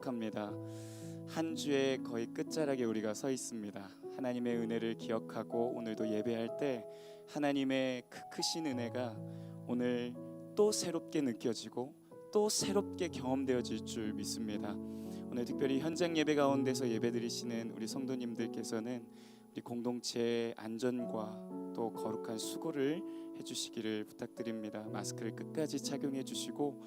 축복합니다. 한 주의 거의 끝자락에 우리가 서 있습니다. 하나님의 은혜를 기억하고 오늘도 예배할 때 하나님의 그 크신 은혜가 오늘 또 새롭게 느껴지고 또 새롭게 경험되어질 줄 믿습니다. 오늘 특별히 현장 예배 가운데서 예배드리시는 우리 성도님들께서는 우리 공동체의 안전과 또 거룩한 수고를 해주시기를 부탁드립니다. 마스크를 끝까지 착용해 주시고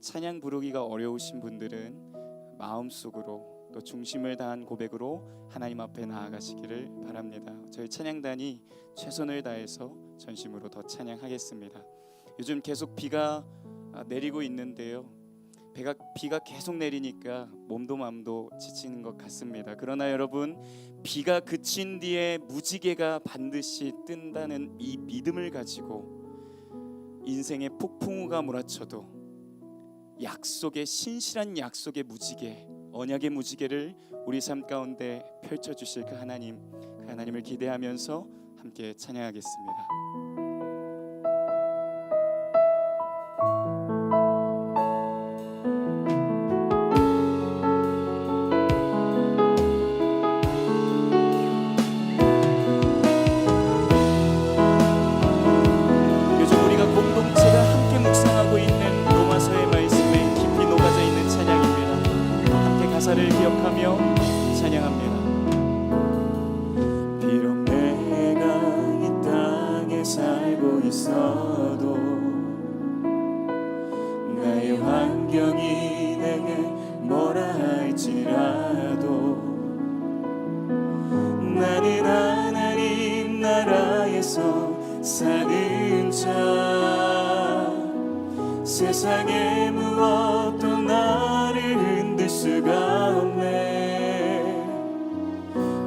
찬양 부르기가 어려우신 분들은 마음속으로 또 중심을 다한 고백으로 하나님 앞에 나아가시기를 바랍니다. 저희 찬양단이 최선을 다해서 전심으로 더 찬양하겠습니다. 요즘 계속 비가 내리고 있는데요, 비가 계속 내리니까 몸도 마음도 지치는 것 같습니다. 그러나 여러분, 비가 그친 뒤에 무지개가 반드시 뜬다는 이 믿음을 가지고 인생의 폭풍우가 몰아쳐도 약속의 신실한 약속의 무지개, 언약의 무지개를 우리 삶 가운데 펼쳐주실 그 하나님을 기대하면서 함께 찬양하겠습니다. 가사를 기억하며 찬양합니다. 비록 내가 이 땅에 살고 있어도 나의 환경이 내게 뭐라 할지라도 나는 하나님 나라에서 사는 자, 세상의 무엇도 나를 흔들 수가 없네.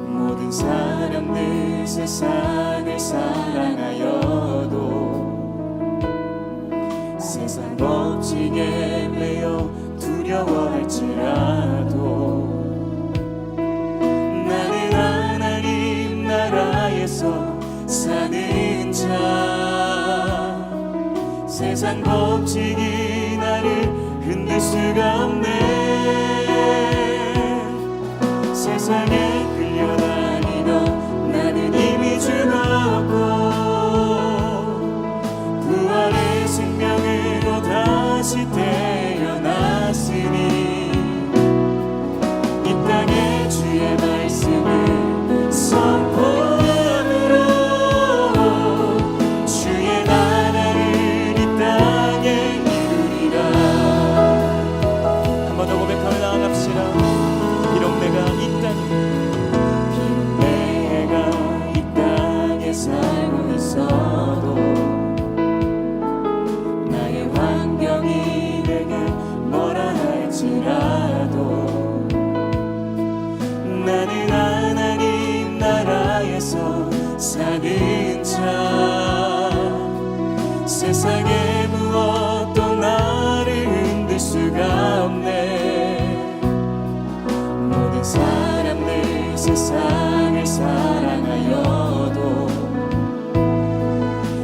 모든 사람들 세상을 사랑하여도 세상 법칙에 매여 두려워할지라도 나는 하나님 나라에서 사는 자, 세상 법칙이 나를 흔들 수가 없네. 세상에 끌려다니던 나는 이미 죽었고 부활의 생명으로 다시 태어났으니 이 땅에 주의 말씀을 선포함으로 주의 나라를 이 땅에 이루리라. 한 번 더 고백하며 나아갑시다. 비록 내가 이 땅에 살고 있어도 나의 환경이 내게 뭐라 할지라도 나는 하나님 나라에서 사는 자, 세상의 무엇도 나를 흔들 수가 없네. 모든 사람들 세상을 사랑하여도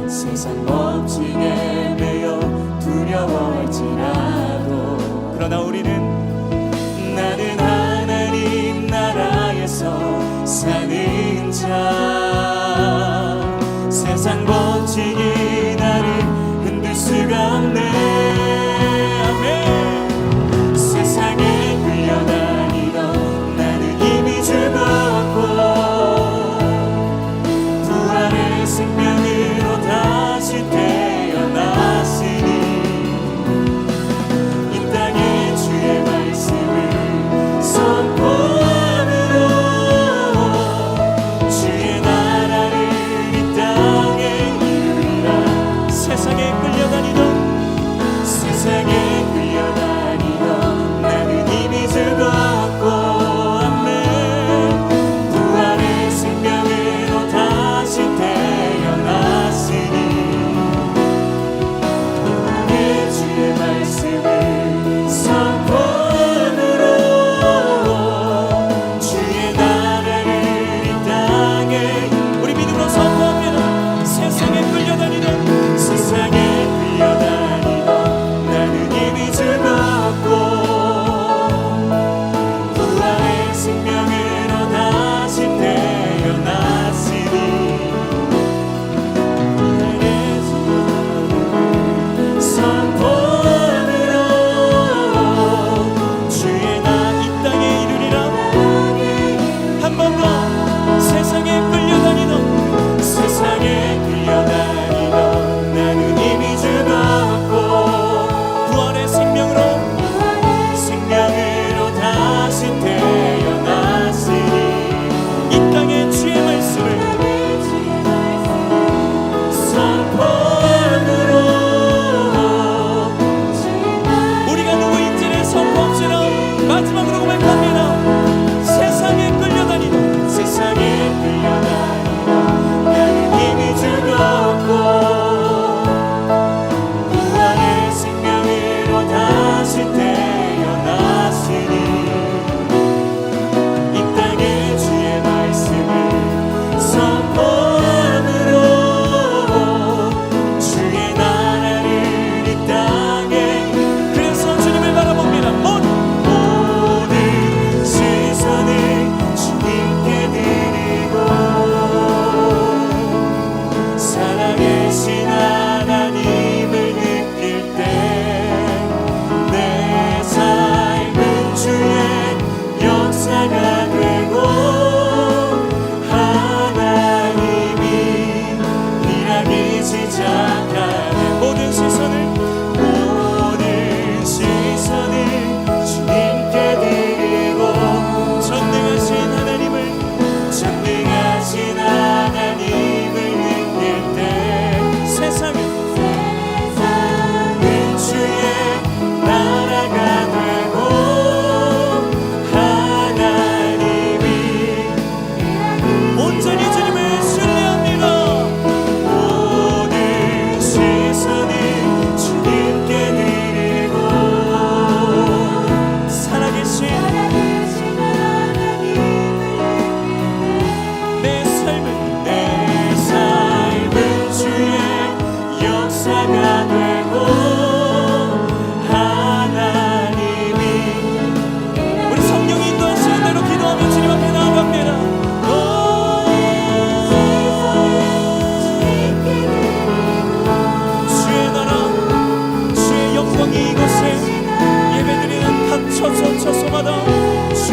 세상 법칙에 매여 두려워할지라도 그러나 우리는 나는 하나님 나라에서 사는 자, 세상 법칙이 나를 흔들 수가 없네. 아멘. 세상에 끌려다니던 나는 이미 죽었고 부활의 생명으로 다시 태어났으니 이 땅에 주의 말씀을 선포함으로 주의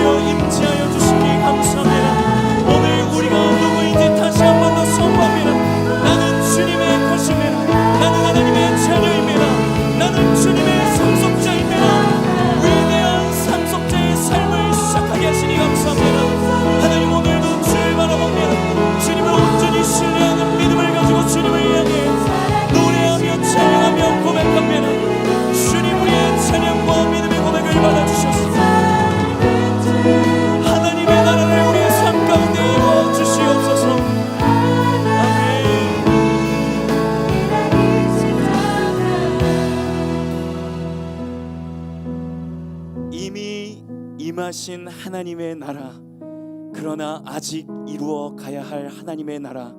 주여 임재하여 주시니 감사합니다. 오늘 우리가 누구인지 다시 한 번 더 선포합니다. 나는 주님의 것입니다. 나는 하나님의 자녀입니다. 나는 주님의 상속자입니다. 위대한 상속자의 삶을 시작하게 하시니 감사합니다. 하나님 오늘도 주를 바라보며 주님을 온전히 신뢰하는 믿음을 가지고 주님을 향해 노래하며 찬양하며 고백합니다. 주님 우리의 찬양과 믿음의 고백을 받아주셨습니다. 하나님의 나라를 우리의 삶 가운데 이루어 주시옵소서. 아멘. 이미 임하신 하나님의 나라, 그러나 아직 이루어 가야 할 하나님의 나라,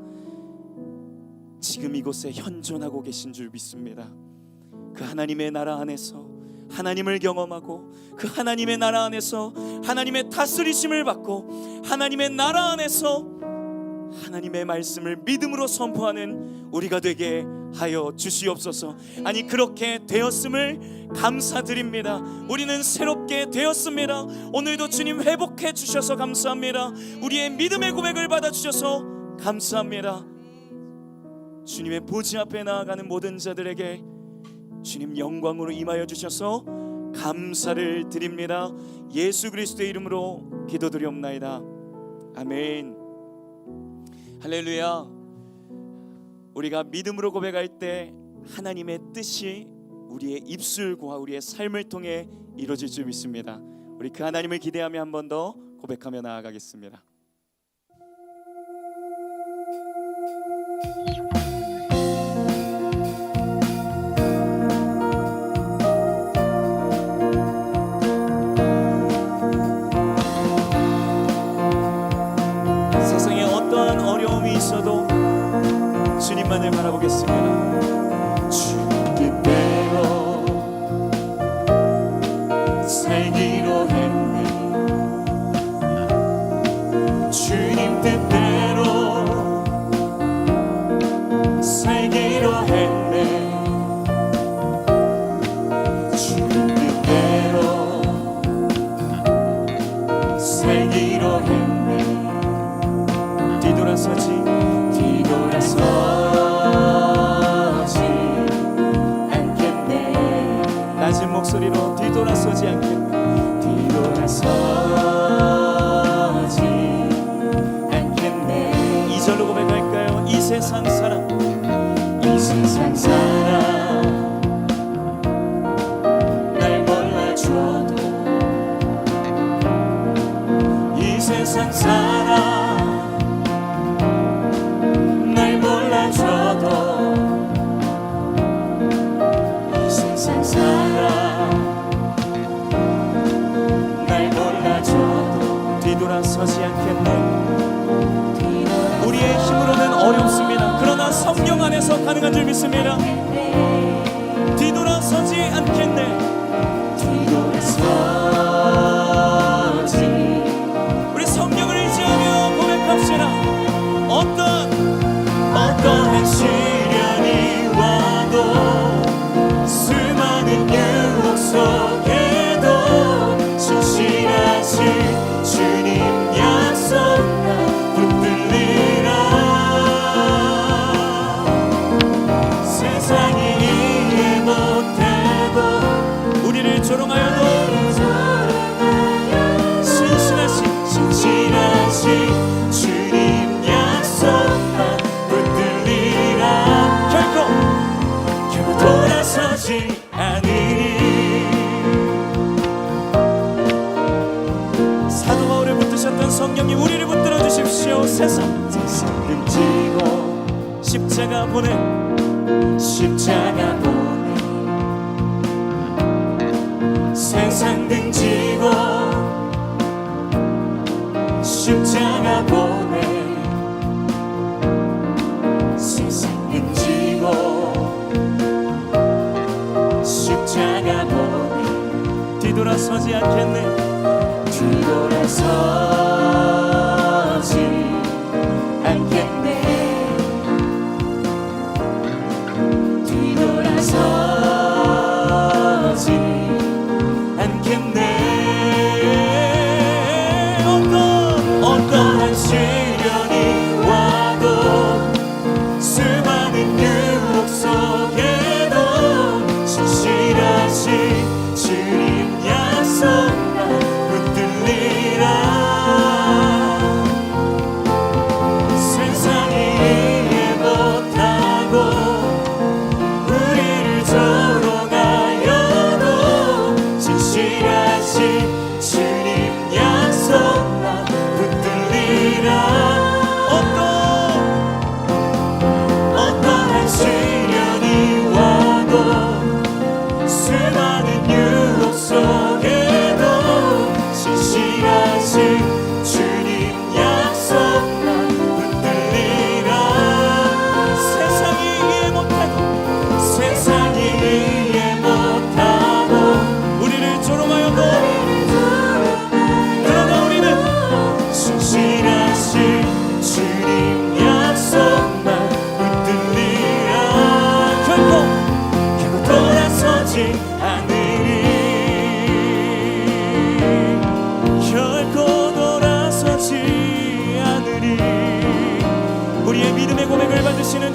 지금 이곳에 현존하고 계신 줄 믿습니다. 그 하나님의 나라 안에서 하나님을 경험하고 그 하나님의 나라 안에서 하나님의 다스리심을 받고 하나님의 나라 안에서 하나님의 말씀을 믿음으로 선포하는 우리가 되게 하여 주시옵소서. 아니 그렇게 되었음을 감사드립니다. 우리는 새롭게 되었습니다. 오늘도 주님 회복해 주셔서 감사합니다. 우리의 믿음의 고백을 받아주셔서 감사합니다. 주님의 보좌 앞에 나아가는 모든 자들에게 주님 영광으로 임하여 주셔서 감사를 드립니다. 예수 그리스도의 이름으로 기도드리옵나이다. 아멘. 할렐루야. 우리가 믿음으로 고백할 때 하나님의 뜻이 우리의 입술과 우리의 삶을 통해 이루어질 줄 믿습니다. 우리 그 하나님을 기대하며 한 번 더 고백하며 나아가겠습니다. 세상에 어떠한 어려움이 있어도 주님만을 바라보겠습니다. 주님 뜻대로 살기로 했네. 주님 뜻대로 살기로 했네. 주님 뜻대로 살기로 했네. 뒤돌아서지 않겠네. 낮은 목소리로 뒤돌아서지 않겠네. 뒤돌아서지 않겠네. 2절로 고백할까요? 이 세상 사람, 이 세상 사람 날 몰라줘도, 이 세상 사람 날 몰라줘도, 이 세상 사람 날 몰라줘도 뒤돌아서지 않겠네. 우리의 힘으로는 어렵습니다. 그러나 성령 안에서 가능한 줄 믿습니다. 뒤돌아서지 않겠네. 뒤돌아서지. 우리 성령을 의지하며 고백합시다. 어떠한 시련이 와도, 수많은 유혹 속에도 신실하신 주님 약속 나 붙들리라. 세상이 이해 못해도 우리를 조롱하여도 신실하신 주님 약속 나 붙들리라. 결코 돌아서지 않으리. 사도 바울을 붙드셨던 성령님 우리를 붙들어 주십시오. 세상 등지고 십자가 보내, 십자가 보내. 세상 등지고 십자가 보내. 세상 등지고 십자가 보내. 뒤돌아서지 않겠네. 뒤돌아서지 않겠네. 뒤돌아서지 않겠네.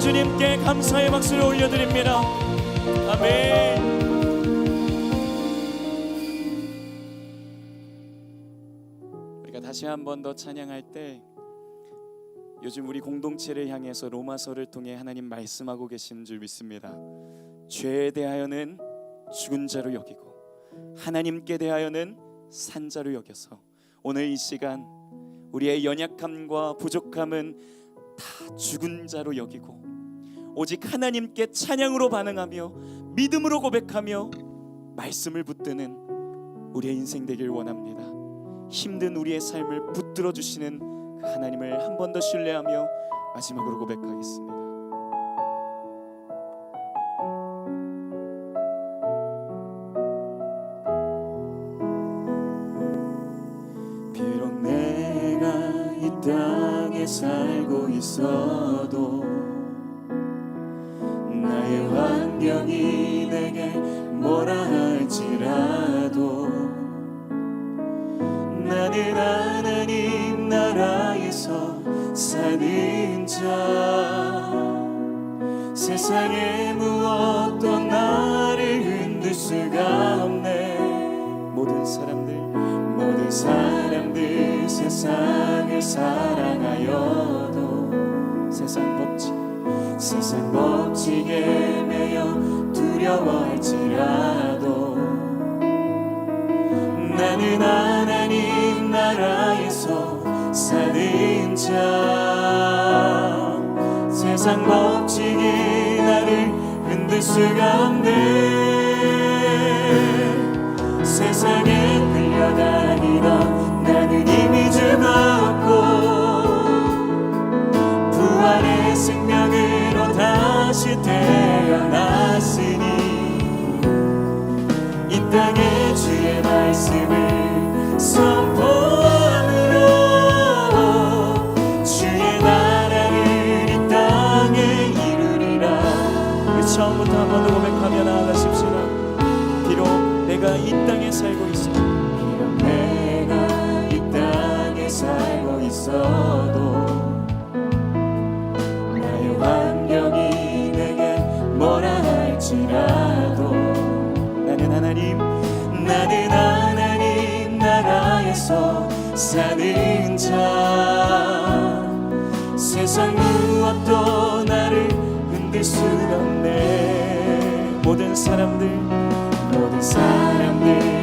주님께 감사의 박수를 올려드립니다. 아멘. 우리가 다시 한 번 더 찬양할 때 요즘 우리 공동체를 향해서 로마서를 통해 하나님 말씀하고 계신 줄 믿습니다. 죄에 대하여는 죽은 자로 여기고 하나님께 대하여는 산 자로 여겨서 오늘 이 시간 우리의 연약함과 부족함은 다 죽은 자로 여기고 오직 하나님께 찬양으로 반응하며 믿음으로 고백하며 말씀을 붙드는 우리의 인생 되길 원합니다. 힘든 우리의 삶을 붙들어 주시는 그 하나님을 한 번 더 신뢰하며 마지막으로 고백하겠습니다. 비록 내가 이 땅에 살고 있어도 나의 환경이 내게 뭐라 할지라도 나는 하나님 나라에서 사는 자 세상의 무엇도 나를 흔들 수가 없네. 모든 사람들 세상을 사랑하여도 세상 법칙에 매여 두려워할지라도 나는 하나님 나라에서 사는 자 세상 법칙이 나를 흔들 수가 없네. 세상에 끌려다니던 나는 이미 죽었고 부활의 생명으로 다시 태어났으니 이 땅에 주의 말씀을 선포함으로 주의 나라를 이 땅에 이루리라. 우리 처음부터 한 번 더 고백하며 나아가십시다. 비록 내가 이 땅에 살고 있어 비록 내가 이 땅에 살고 있어도 나의 환경이 내게 뭐라 할지라도 나는 하나님 나라에서 사는 자 세상 무엇도 나를 흔들 수가 없네. 모든 사람들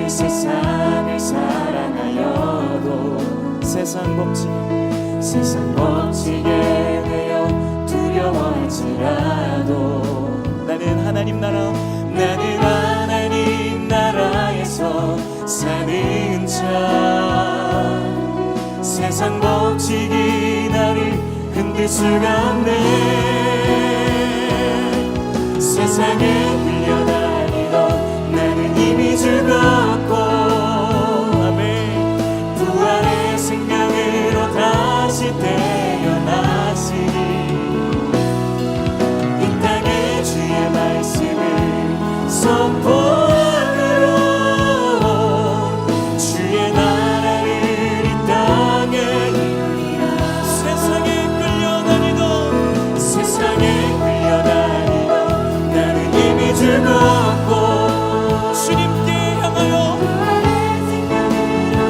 세상을 사랑하여도 세상 법칙에 매여 두려워할지라도 나는 하나님 나라에서 사는 자 세상 법칙이 나를 흔들 수가 없네. 세상에 끌려다니던 나는 이미 죽었고 아멘 부활의 생명으로 다시 태어났으니 이 땅에 주의 말씀을 선포함으로 주의 나라를 이 땅에 이루리라. 세상에 끌려다니던 나는 이미 죽었고 주님께 향하여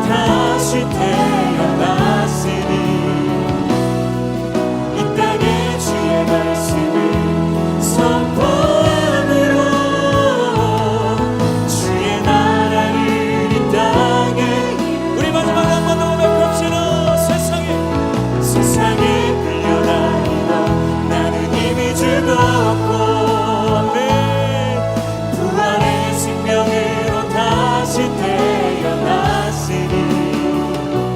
다시 태어났으니 이 땅에 주의 말씀을 선포함으로 주의 나라를 이 땅에 우리 마지막 한 번 더 고백합시다. 세상에 끌려다니던 나는 이미 죽었고 아멘 부활의 생명으로 다시 태어났으니 이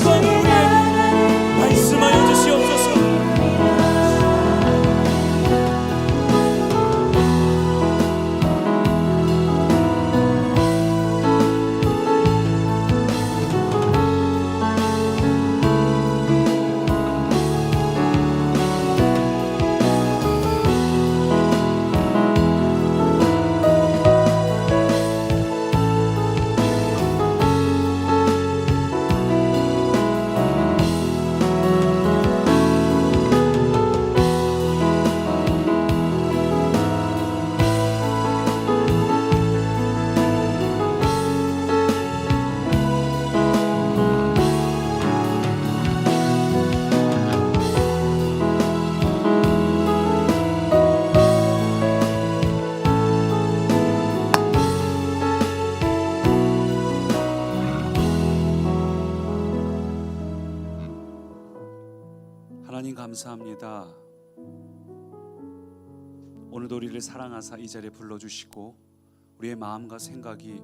영광 우리에게 말씀하여 주시옵소서. 하나님 감사합니다. 오늘도 우리를 사랑하사 이 자리에 불러주시고 우리의 마음과 생각이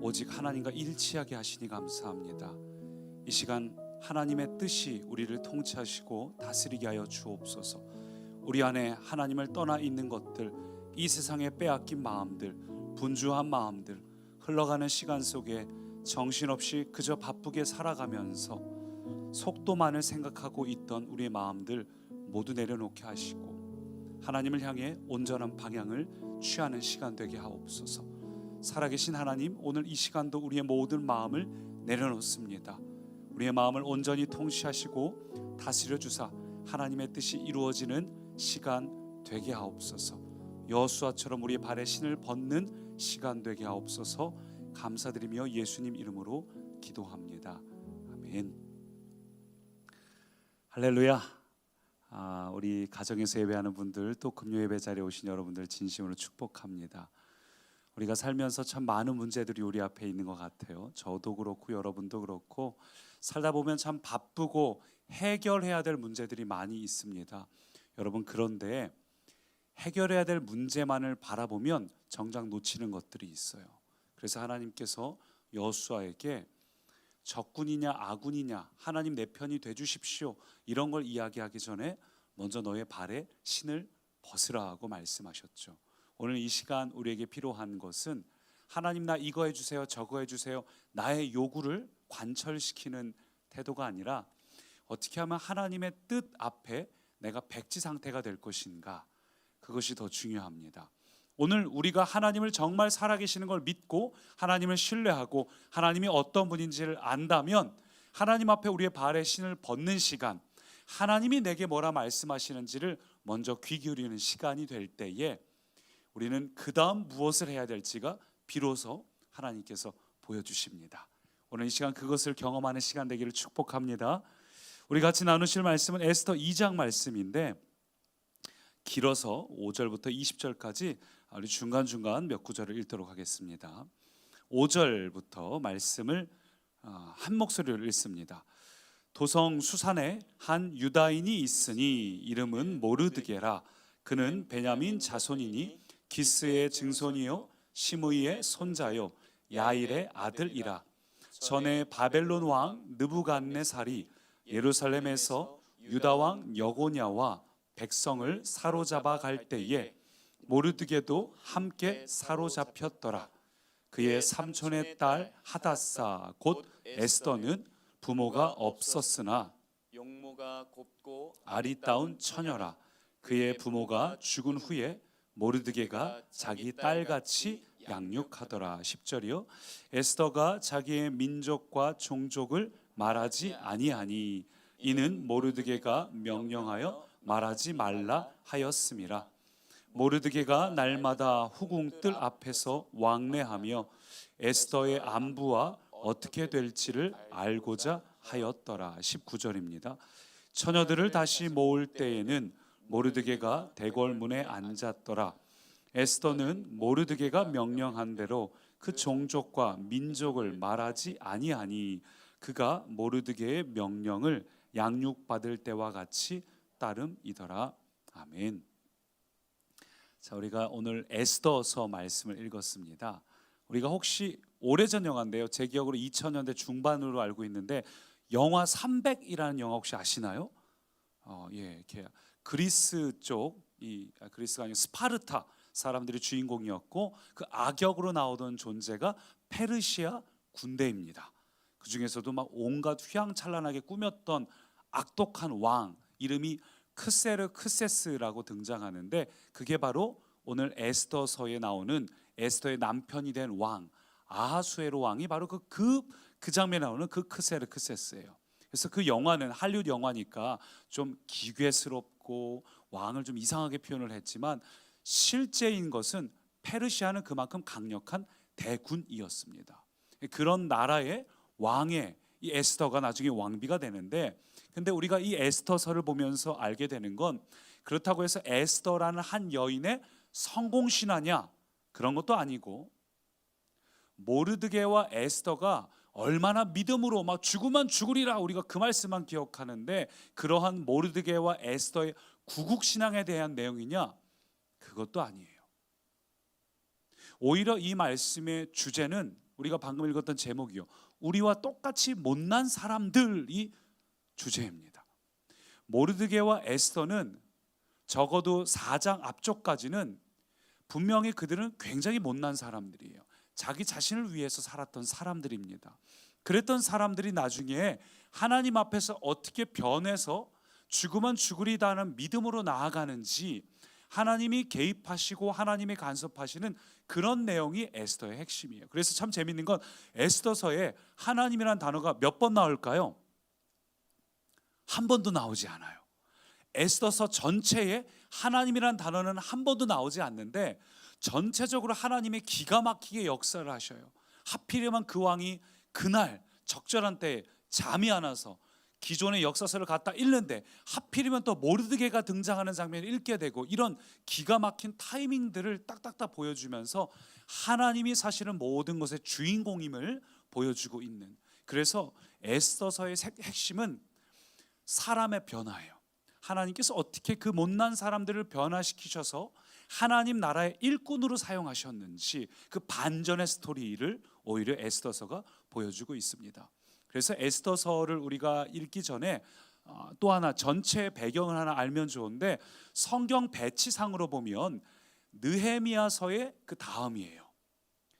오직 하나님과 일치하게 하시니 감사합니다. 이 시간 하나님의 뜻이 우리를 통치하시고 다스리게 하여 주옵소서. 우리 안에 하나님을 떠나 있는 것들, 이 세상에 빼앗긴 마음들, 분주한 마음들, 흘러가는 시간 속에 정신없이 그저 바쁘게 살아가면서 속도만을 생각하고 있던 우리의 마음들 모두 내려놓게 하시고 하나님을 향해 온전한 방향을 취하는 시간 되게 하옵소서. 살아계신 하나님, 오늘 이 시간도 우리의 모든 마음을 내려놓습니다. 우리의 마음을 온전히 통치하시고 다스려 주사 하나님의 뜻이 이루어지는 시간 되게 하옵소서. 여호수아처럼 우리의 발에 신을 벗는 시간 되게 하옵소서. 감사드리며 예수님 이름으로 기도합니다. 아멘. 할렐루야. 우리 가정에서 예배하는 분들, 또 금요 예배 자리에 오신 여러분들 진심으로 축복합니다. 우리가 살면서 참 많은 문제들이 우리 앞에 있는 것 같아요. 저도 그렇고 여러분도 그렇고 살다 보면 참 바쁘고 해결해야 될 문제들이 많이 있습니다. 여러분, 그런데 해결해야 될 문제만을 바라보면 정작 놓치는 것들이 있어요. 그래서 하나님께서 여호수아에게 적군이냐 아군이냐, 하나님 내 편이 되주십시오, 이런 걸 이야기하기 전에 먼저 너의 발에 신을 벗으라 하고 말씀하셨죠. 오늘 이 시간 우리에게 필요한 것은 하나님 나 이거 해주세요 저거 해주세요, 나의 요구를 관철시키는 태도가 아니라 어떻게 하면 하나님의 뜻 앞에 내가 백지 상태가 될 것인가, 그것이 더 중요합니다. 오늘 우리가 하나님을 정말 살아계시는 걸 믿고 하나님을 신뢰하고 하나님이 어떤 분인지를 안다면 하나님 앞에 우리의 발에 신을 벗는 시간, 하나님이 내게 뭐라 말씀하시는지를 먼저 귀 기울이는 시간이 될 때에 우리는 그 다음 무엇을 해야 될지가 비로소 하나님께서 보여주십니다. 오늘 이 시간 그것을 경험하는 시간 되기를 축복합니다. 우리 같이 나누실 말씀은 에스더 2장 말씀인데 길어서 5절부터 20절까지 우리 중간중간 몇 구절을 읽도록 하겠습니다. 5절부터 말씀을 한 목소리로 읽습니다. 도성 수산에 한 유다인이 있으니 이름은 모르드게라. 그는 베냐민 자손이니 기스의 증손이요 시므이의 손자요 야일의 아들이라. 전에 바벨론 왕 느부갓네살이 예루살렘에서 유다 왕 여고냐와 백성을 사로잡아 갈 때에 모르드게도 함께 사로잡혔더라. 그의 삼촌의 딸 하닷사 곧 에스더는 부모가 없었으나 용모가 곱고 아리따운 처녀라. 그의 부모가 죽은 후에 모르드게가 자기 딸같이 양육하더라. 10절이요. 에스더가 자기의 민족과 종족을 말하지 아니하니 이는 모르드게가 명령하여 말하지 말라 하였음이라. 모르드게가 날마다 후궁들 앞에서 왕래하며 에스더의 안부와 어떻게 될지를 알고자 하였더라. 19절입니다. 처녀들을 다시 모을 때에는 모르드게가 대궐문에 앉았더라. 에스더는 모르드게가 명령한 대로 그 종족과 민족을 말하지 아니하니 그가 모르드게의 명령을 양육받을 때와 같이 따름이더라. 아멘. 자, 우리가 오늘 에스더서 말씀을 읽었습니다. 우리가 혹시 오래전 영화인데요, 제 기억으로 2000년대 중반으로 알고 있는데 영화 300이라는 영화 혹시 아시나요? 예, 이렇게 그리스 쪽, 그리스가 아니고 스파르타 사람들이 주인공이었고 그 악역으로 나오던 존재가 페르시아 군대입니다. 그 중에서도 막 온갖 휘황찬란하게 꾸몄던 악독한 왕 이름이 크세르크세스라고 등장하는데 그게 바로 오늘 에스더서에 나오는 에스더의 남편이 된 왕 아하수에로 왕이 바로 그 장면에 나오는 그 크세르크세스예요. 그래서 그 영화는 할리우드 영화니까 좀 기괴스럽고 왕을 좀 이상하게 표현을 했지만 실제인 것은 페르시아는 그만큼 강력한 대군이었습니다. 그런 나라의 왕의 이 에스더가 나중에 왕비가 되는데, 근데 우리가 이 에스더서를 보면서 알게 되는 건 그렇다고 해서 에스더라는 한 여인의 성공 신화냐 그런 것도 아니고, 모르드게와 에스더가 얼마나 믿음으로 막 죽으면 죽으리라 우리가 그 말씀만 기억하는데 그러한 모르드게와 에스더의 구국 신앙에 대한 내용이냐 그것도 아니에요. 오히려 이 말씀의 주제는 우리가 방금 읽었던 제목이요, 우리와 똑같이 못난 사람들이 주제입니다. 모르드게와 에스더는 적어도 4장 앞쪽까지는 분명히 그들은 굉장히 못난 사람들이에요. 자기 자신을 위해서 살았던 사람들입니다. 그랬던 사람들이 나중에 하나님 앞에서 어떻게 변해서 죽으면 죽으리다는 믿음으로 나아가는지 하나님이 개입하시고 하나님이 간섭하시는 그런 내용이 에스더의 핵심이에요. 그래서 참 재밌는 건 에스더서에 하나님이라는 단어가 몇 번 나올까요? 한 번도 나오지 않아요. 에스더서 전체에 하나님이라는 단어는 한 번도 나오지 않는데 전체적으로 하나님이 기가 막히게 역사를 하셔요. 하필이면 그 왕이 그날 적절한 때에 잠이 안 와서 기존의 역사서를 갖다 읽는데 하필이면 또 모르드게가 등장하는 장면을 읽게 되고, 이런 기가 막힌 타이밍들을 딱딱딱 보여주면서 하나님이 사실은 모든 것의 주인공임을 보여주고 있는, 그래서 에스더서의 핵심은 사람의 변화예요. 하나님께서 어떻게 그 못난 사람들을 변화시키셔서 하나님 나라의 일꾼으로 사용하셨는지 그 반전의 스토리를 오히려 에스더서가 보여주고 있습니다. 그래서 에스더서를 우리가 읽기 전에 또 하나 전체 배경을 하나 알면 좋은데, 성경 배치상으로 보면 느헤미야서의 그 다음이에요.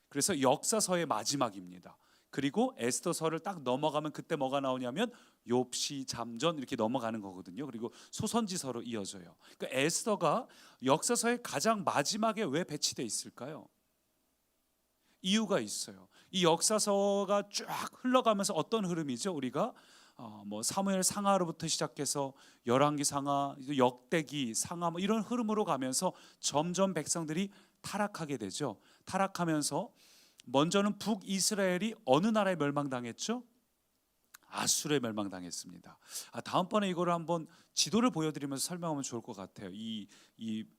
그래서 역사서의 마지막입니다. 그리고 에스더서를 딱 넘어가면 그때 뭐가 나오냐면 욥시, 잠전 이렇게 넘어가는 거거든요. 그리고 소선지서로 이어져요. 그러니까 에스더가 역사서의 가장 마지막에 왜 배치돼 있을까요? 이유가 있어요. 이 역사서가 쫙 흘러가면서 어떤 흐름이죠? 우리가 뭐 사무엘 상하로부터 시작해서 열왕기 상하, 역대기 상하 뭐 이런 흐름으로 가면서 점점 백성들이 타락하게 되죠. 타락하면서 먼저는 북이스라엘이 어느 나라에 멸망당했죠? 아수르에 멸망당했습니다. 다음번에 이거를 한번 지도를 보여드리면서 설명하면 좋을 것 같아요. 이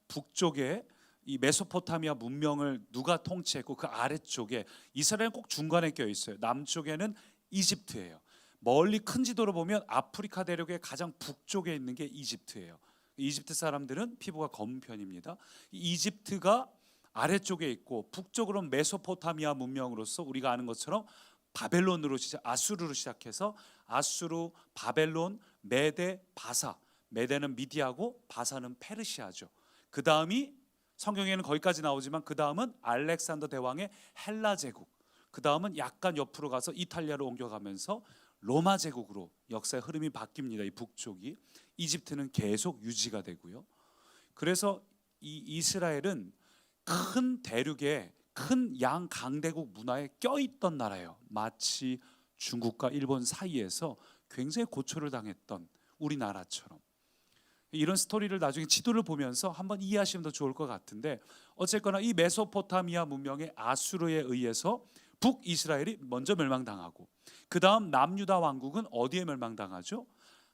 북쪽에 이 메소포타미아 문명을 누가 통치했고 그 아래쪽에 이스라엘은 꼭 중간에 껴 있어요. 남쪽에는 이집트예요. 멀리 큰 지도로 보면 아프리카 대륙의 가장 북쪽에 있는 게 이집트예요. 이집트 사람들은 피부가 검은 편입니다. 이집트가 아래쪽에 있고 북쪽으로는 메소포타미아 문명으로서 우리가 아는 것처럼 바벨론으로 아수르로 시작해서 아수르, 바벨론, 메데, 바사. 메데는 미디아고 바사는 페르시아죠. 그 다음이 성경에는 거기까지 나오지만 그 다음은 알렉산더 대왕의 헬라 제국, 그 다음은 약간 옆으로 가서 이탈리아로 옮겨가면서 로마 제국으로 역사의 흐름이 바뀝니다. 이 북쪽이. 이집트는 계속 유지가 되고요. 그래서 이 이스라엘은 큰 대륙에 큰 양강대국 문화에 껴있던 나라예요. 마치 중국과 일본 사이에서 굉장히 고초를 당했던 우리나라처럼. 이런 스토리를 나중에 지도를 보면서 한번 이해하시면 더 좋을 것 같은데, 어쨌거나 이 메소포타미아 문명의 아수르에 의해서 북이스라엘이 먼저 멸망당하고 그 다음 남유다 왕국은 어디에 멸망당하죠?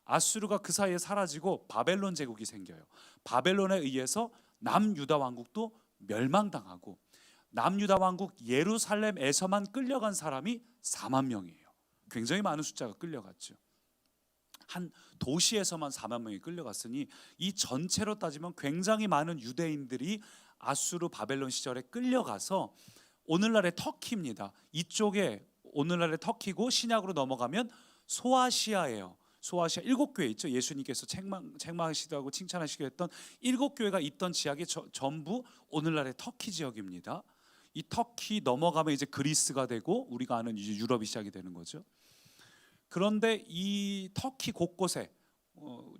아수르가 그 사이에 사라지고 바벨론 제국이 생겨요. 바벨론에 의해서 남유다 왕국도 멸망당하고 남유다 왕국 예루살렘에서만 끌려간 사람이 4만 명이에요. 굉장히 많은 숫자가 끌려갔죠. 한 도시에서만 4만 명이 끌려갔으니 이 전체로 따지면 굉장히 많은 유대인들이 아수르 바벨론 시절에 끌려가서 오늘날의 터키입니다. 이쪽에 오늘날의 터키고 신약으로 넘어가면 소아시아예요. 소아시아 7교회 있죠. 예수님께서 책망하시기도 하고 칭찬하시기도 했던 7교회가 있던 지역이 전부 오늘날의 터키 지역입니다. 이 터키 넘어가면 이제 그리스가 되고 우리가 아는 이제 유럽이 시작이 되는 거죠. 그런데 이 터키 곳곳에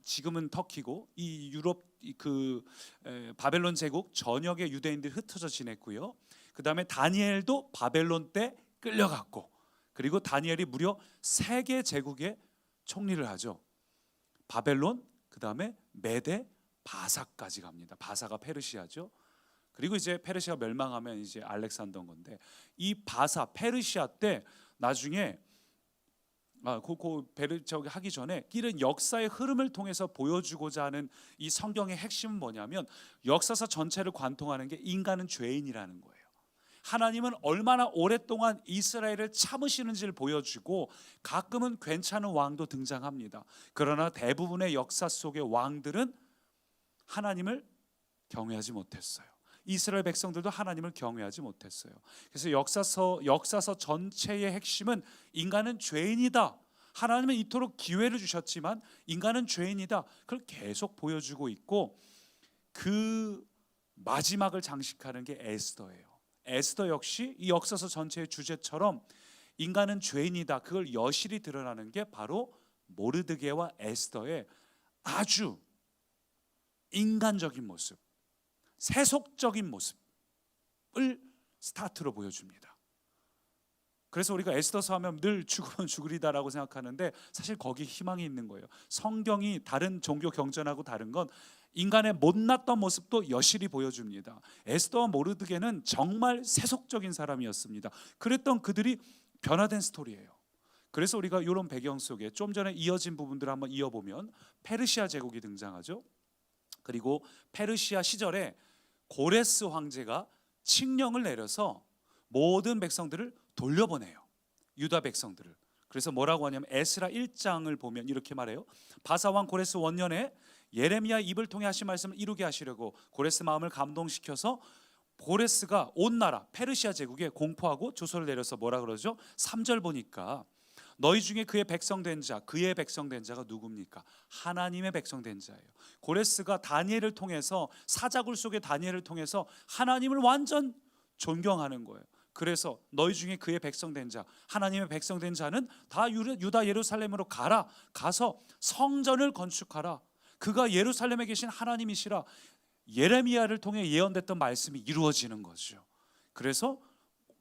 지금은 터키고 이 유럽 바벨론 제국 전역의 유대인들이 흩어져 지냈고요. 그 다음에 다니엘도 바벨론 때 끌려갔고, 그리고 다니엘이 무려 3개 제국의 총리를 하죠. 바벨론, 그 다음에 메데, 바사까지 갑니다. 바사가 페르시아죠. 그리고 이제 페르시아 멸망하면 이제 알렉산더인 건데, 이 바사 페르시아 때 나중에 저기 하기 전에 이런 역사의 흐름을 통해서 보여주고자 하는 이 성경의 핵심은 뭐냐면, 역사서 전체를 관통하는 게 인간은 죄인이라는 거예요. 하나님은 얼마나 오랫동안 이스라엘을 참으시는지를 보여주고, 가끔은 괜찮은 왕도 등장합니다. 그러나 대부분의 역사 속의 왕들은 하나님을 경외하지 못했어요. 이스라엘 백성들도 하나님을 경외하지 못했어요. 그래서 역사서 전체의 핵심은 인간은 죄인이다. 하나님은 이토록 기회를 주셨지만 인간은 죄인이다. 그걸 계속 보여주고 있고, 그 마지막을 장식하는 게 에스더예요. 에스더 역시 이 역사서 전체의 주제처럼 인간은 죄인이다, 그걸 여실히 드러나는 게 바로 모르드게와 에스더의 아주 인간적인 모습, 세속적인 모습을 스타트로 보여줍니다. 그래서 우리가 에스더서 하면 늘 죽으면 죽으리다라고 생각하는데, 사실 거기 희망이 있는 거예요. 성경이 다른 종교 경전하고 다른 건 인간의 못났던 모습도 여실히 보여줍니다. 에스더와 모르드게는 정말 세속적인 사람이었습니다. 그랬던 그들이 변화된 스토리예요. 그래서 우리가 이런 배경 속에 좀 전에 이어진 부분들을 한번 이어보면, 페르시아 제국이 등장하죠. 그리고 페르시아 시절에 고레스 황제가 칙령을 내려서 모든 백성들을 돌려보내요. 유다 백성들을. 그래서 뭐라고 하냐면 에스라 1장을 보면 이렇게 말해요. 바사왕 고레스 원년에 예레미야 입을 통해 하신 말씀을 이루게 하시려고 고레스 마음을 감동시켜서 고레스가 온 나라 페르시아 제국에 공포하고 조서를 내려서 뭐라 그러죠? 3절 보니까 너희 중에 그의 백성된 자, 그의 백성된 자가 누굽니까? 하나님의 백성된 자예요. 고레스가 다니엘을 통해서, 사자굴 속의 다니엘을 통해서 하나님을 완전 존경하는 거예요. 그래서 너희 중에 그의 백성된 자, 하나님의 백성된 자는 다 유다 예루살렘으로 가서 성전을 건축하라. 그가 예루살렘에 계신 하나님이시라. 예레미야를 통해 예언됐던 말씀이 이루어지는 거죠. 그래서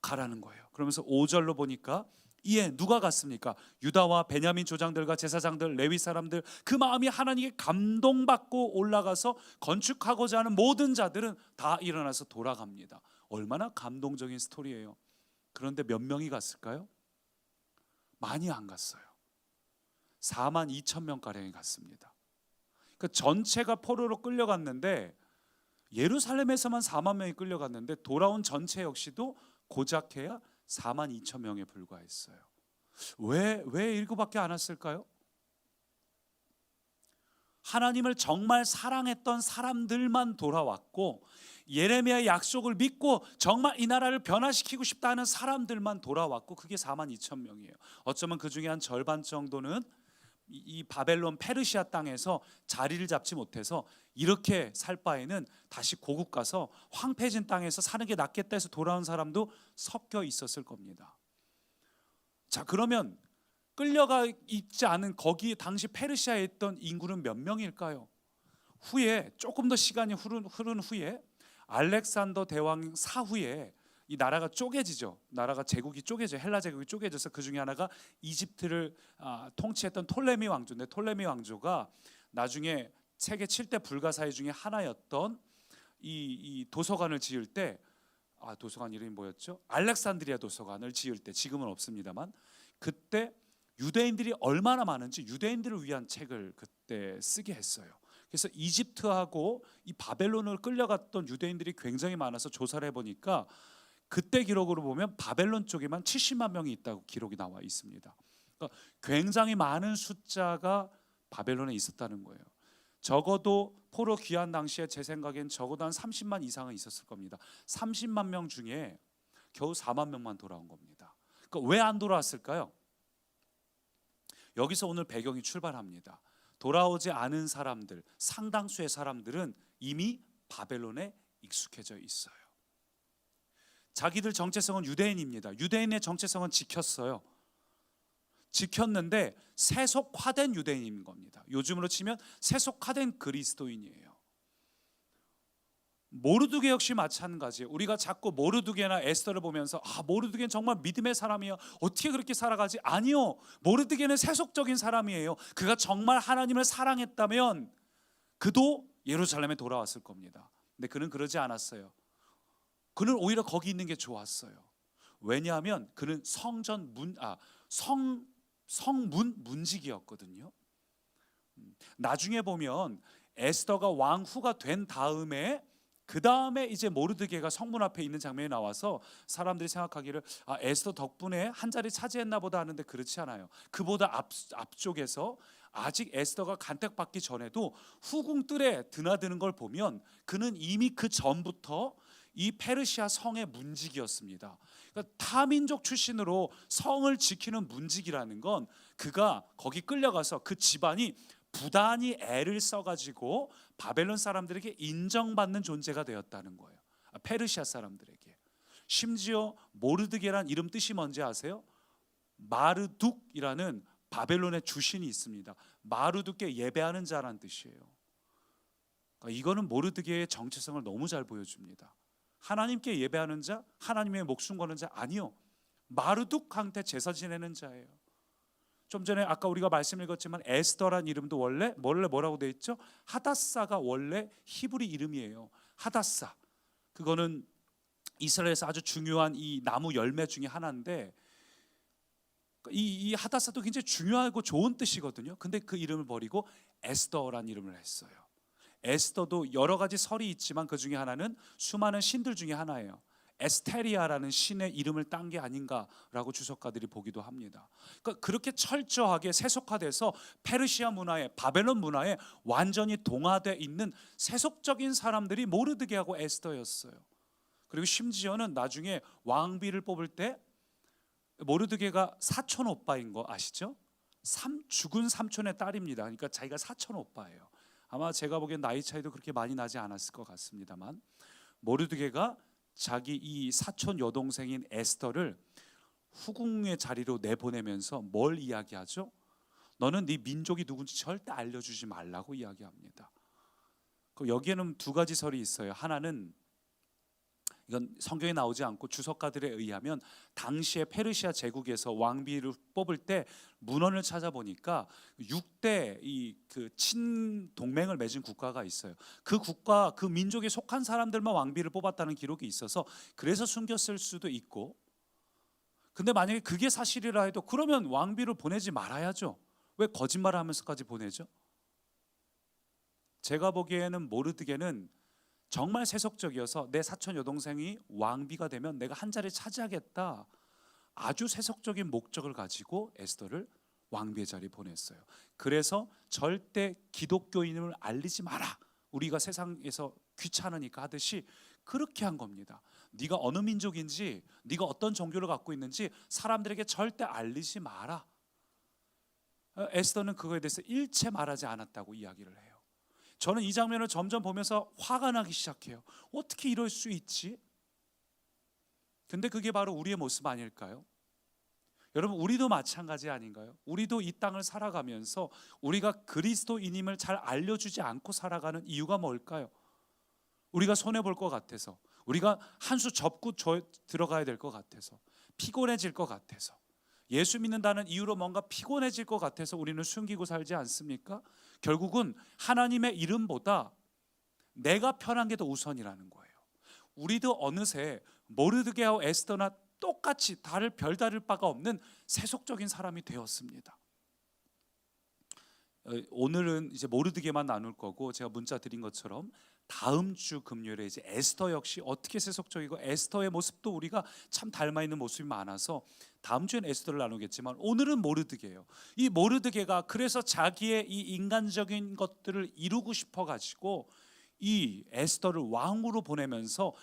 가라는 거예요. 그러면서 5절로 보니까 이에 누가 갔습니까? 유다와 베냐민 조장들과 제사장들, 레위 사람들, 그 마음이 하나님께 감동받고 올라가서 건축하고자 하는 모든 자들은 다 일어나서 돌아갑니다. 얼마나 감동적인 스토리예요. 그런데 몇 명이 갔을까요? 많이 안 갔어요. 4만 2천 명가량이 갔습니다. 그 전체가 포로로 끌려갔는데, 예루살렘에서만 4만 명이 끌려갔는데 돌아온 전체 역시도 고작 해야 4만 2천 명에 불과했어요. 왜 이거밖에 안 왔을까요? 하나님을 정말 사랑했던 사람들만 돌아왔고, 예레미야의 약속을 믿고 정말 이 나라를 변화시키고 싶다는 사람들만 돌아왔고, 그게 4만 2천 명이에요. 어쩌면 그 중에 한 절반 정도는 이 바벨론 페르시아 땅에서 자리를 잡지 못해서 이렇게 살 바에는 다시 고국 가서 황폐해진 땅에서 사는 게 낫겠다 해서 돌아온 사람도 섞여 있었을 겁니다. 자, 그러면 끌려가 있지 않은 거기 당시 페르시아에 있던 인구는 몇 명일까요? 후에 조금 더 시간이 흐른 후에 알렉산더 대왕 사후에 이 나라가 쪼개지죠. 나라가 제국이 쪼개져, 헬라 제국이 쪼개져서 그 중에 하나가 이집트를 통치했던 톨레미 왕조인데, 톨레미 왕조가 나중에 세계 7대 불가사의 중에 하나였던 이 도서관을 지을 때, 도서관 이름이 뭐였죠? 알렉산드리아 도서관을 지을 때, 지금은 없습니다만, 그때 유대인들이 얼마나 많은지 유대인들을 위한 책을 그때 쓰게 했어요. 그래서 이집트하고 이 바벨론을 끌려갔던 유대인들이 굉장히 많아서 조사를 해보니까 그때 기록으로 보면 바벨론 쪽에만 70만 명이 있다고 기록이 나와 있습니다. 그러니까 굉장히 많은 숫자가 바벨론에 있었다는 거예요. 적어도 포로 귀환 당시에 제 생각엔 적어도 한 30만 이상은 있었을 겁니다. 30만 명 중에 겨우 4만 명만 돌아온 겁니다. 그러니까 왜 안 돌아왔을까요? 여기서 오늘 배경이 출발합니다. 돌아오지 않은 사람들, 상당수의 사람들은 이미 바벨론에 익숙해져 있어요. 자기들 정체성은 유대인입니다. 유대인의 정체성은 지켰어요. 지켰는데 세속화된 유대인인 겁니다. 요즘으로 치면 세속화된 그리스도인이에요. 모르드게 역시 마찬가지예요. 우리가 자꾸 모르드게나 에스더를 보면서 모르드게는 정말 믿음의 사람이에요. 어떻게 그렇게 살아가지? 아니요. 모르드게는 세속적인 사람이에요. 그가 정말 하나님을 사랑했다면 그도 예루살렘에 돌아왔을 겁니다. 근데 그는 그러지 않았어요. 그는 오히려 거기 있는 게 좋았어요. 왜냐하면 그는 성문 문직이었거든요. 나중에 보면 에스더가 왕후가 된 다음에 그 다음에 이제 모르드게가 성문 앞에 있는 장면이 나와서 사람들이 생각하기를 에스더 덕분에 한 자리 차지했나 보다 하는데 그렇지 않아요. 그보다 앞쪽에서 아직 에스더가 간택받기 전에도 후궁들에 드나드는 걸 보면 그는 이미 그 전부터 이 페르시아 성의 문직이었습니다. 그러니까 타민족 출신으로 성을 지키는 문직이라는 건 그가 거기 끌려가서 그 집안이 부단히 애를 써가지고 바벨론 사람들에게 인정받는 존재가 되었다는 거예요. 페르시아 사람들에게. 심지어 모르드게란 이름 뜻이 뭔지 아세요? 마르둑이라는 바벨론의 주신이 있습니다. 마르둑께 예배하는 자라는 뜻이에요. 그러니까 이거는 모르드게의 정체성을 너무 잘 보여줍니다. 하나님께 예배하는 자, 하나님의 목숨 거는 자 아니요. 마르둑한테 제사 지내는 자예요. 좀 전에 아까 우리가 말씀 읽었지만 에스더란 이름도 원래 뭐라고 돼 있죠? 하다사가 원래 히브리 이름이에요. 하다사. 그거는 이스라엘에서 아주 중요한 이 나무 열매 중에 하나인데 이 하다사도 굉장히 중요하고 좋은 뜻이거든요. 근데 그 이름을 버리고 에스더란 이름을 했어요. 에스더도 여러 가지 설이 있지만 그 중에 하나는 수많은 신들 중에 하나예요. 에스테리아라는 신의 이름을 딴 게 아닌가라고 주석가들이 보기도 합니다. 그러니까 그렇게 철저하게 세속화돼서 페르시아 문화에, 바벨론 문화에 완전히 동화돼 있는 세속적인 사람들이 모르드게하고 에스더였어요. 그리고 심지어는 나중에 왕비를 뽑을 때 모르드게가 사촌 오빠인 거 아시죠? 죽은 삼촌의 딸입니다. 그러니까 자기가 사촌 오빠예요. 아마 제가 보기엔 나이 차이도 그렇게 많이 나지 않았을 것 같습니다만 모르드게가 자기 이 사촌 여동생인 에스더를 후궁의 자리로 내보내면서 뭘 이야기하죠? 너는 네 민족이 누군지 절대 알려주지 말라고 이야기합니다. 여기에는 두 가지 설이 있어요. 하나는 이건 성경에 나오지 않고 주석가들에 의하면 당시에 페르시아 제국에서 왕비를 뽑을 때 문헌을 찾아보니까 6대 그 친동맹을 맺은 국가가 있어요. 그 국가, 그 민족에 속한 사람들만 왕비를 뽑았다는 기록이 있어서 그래서 숨겼을 수도 있고, 근데 만약에 그게 사실이라 해도 그러면 왕비를 보내지 말아야죠. 왜 거짓말을 하면서까지 보내죠? 제가 보기에는 모르드게는 정말 세속적이어서 내 사촌 여동생이 왕비가 되면 내가 한 자리 차지하겠다, 아주 세속적인 목적을 가지고 에스더를 왕비의 자리에 보냈어요. 그래서 절대 기독교인을 알리지 마라, 우리가 세상에서 귀찮으니까 하듯이 그렇게 한 겁니다. 네가 어느 민족인지, 네가 어떤 종교를 갖고 있는지 사람들에게 절대 알리지 마라. 에스더는 그거에 대해서 일체 말하지 않았다고 이야기를 해요. 저는 이 장면을 점점 보면서 화가 나기 시작해요. 어떻게 이럴 수 있지? 근데 그게 바로 우리의 모습 아닐까요? 여러분, 우리도 마찬가지 아닌가요? 우리도 이 땅을 살아가면서 우리가 그리스도인임을 잘 알려주지 않고 살아가는 이유가 뭘까요? 우리가 손해볼 것 같아서, 우리가 한 수 접고 들어가야 될 것 같아서, 피곤해질 것 같아서, 예수 믿는다는 이유로 뭔가 피곤해질 것 같아서 우리는 숨기고 살지 않습니까? 결국은 하나님의 이름보다 내가 편한 게 더 우선이라는 거예요. 우리도 어느새 모르드게하고 에스더나 똑같이 별다를 바가 없는 세속적인 사람이 되었습니다. 오늘은 이제 모르드게만 나눌 거고, 제가 문자 드린 것처럼 다음 주 금요일에 이제 에스더 역시 어떻게 세속적이고 에스더의 모습도 우리가 참 닮아 있는 모습이 많아서 다음 주엔 에스더를 나누겠지만 오늘은 모르드게예요. 이 모르드게가 그래서 자기의 이 인간적인 것들을 이루고 싶어 가지고 이 에스더를 왕으로 보내면서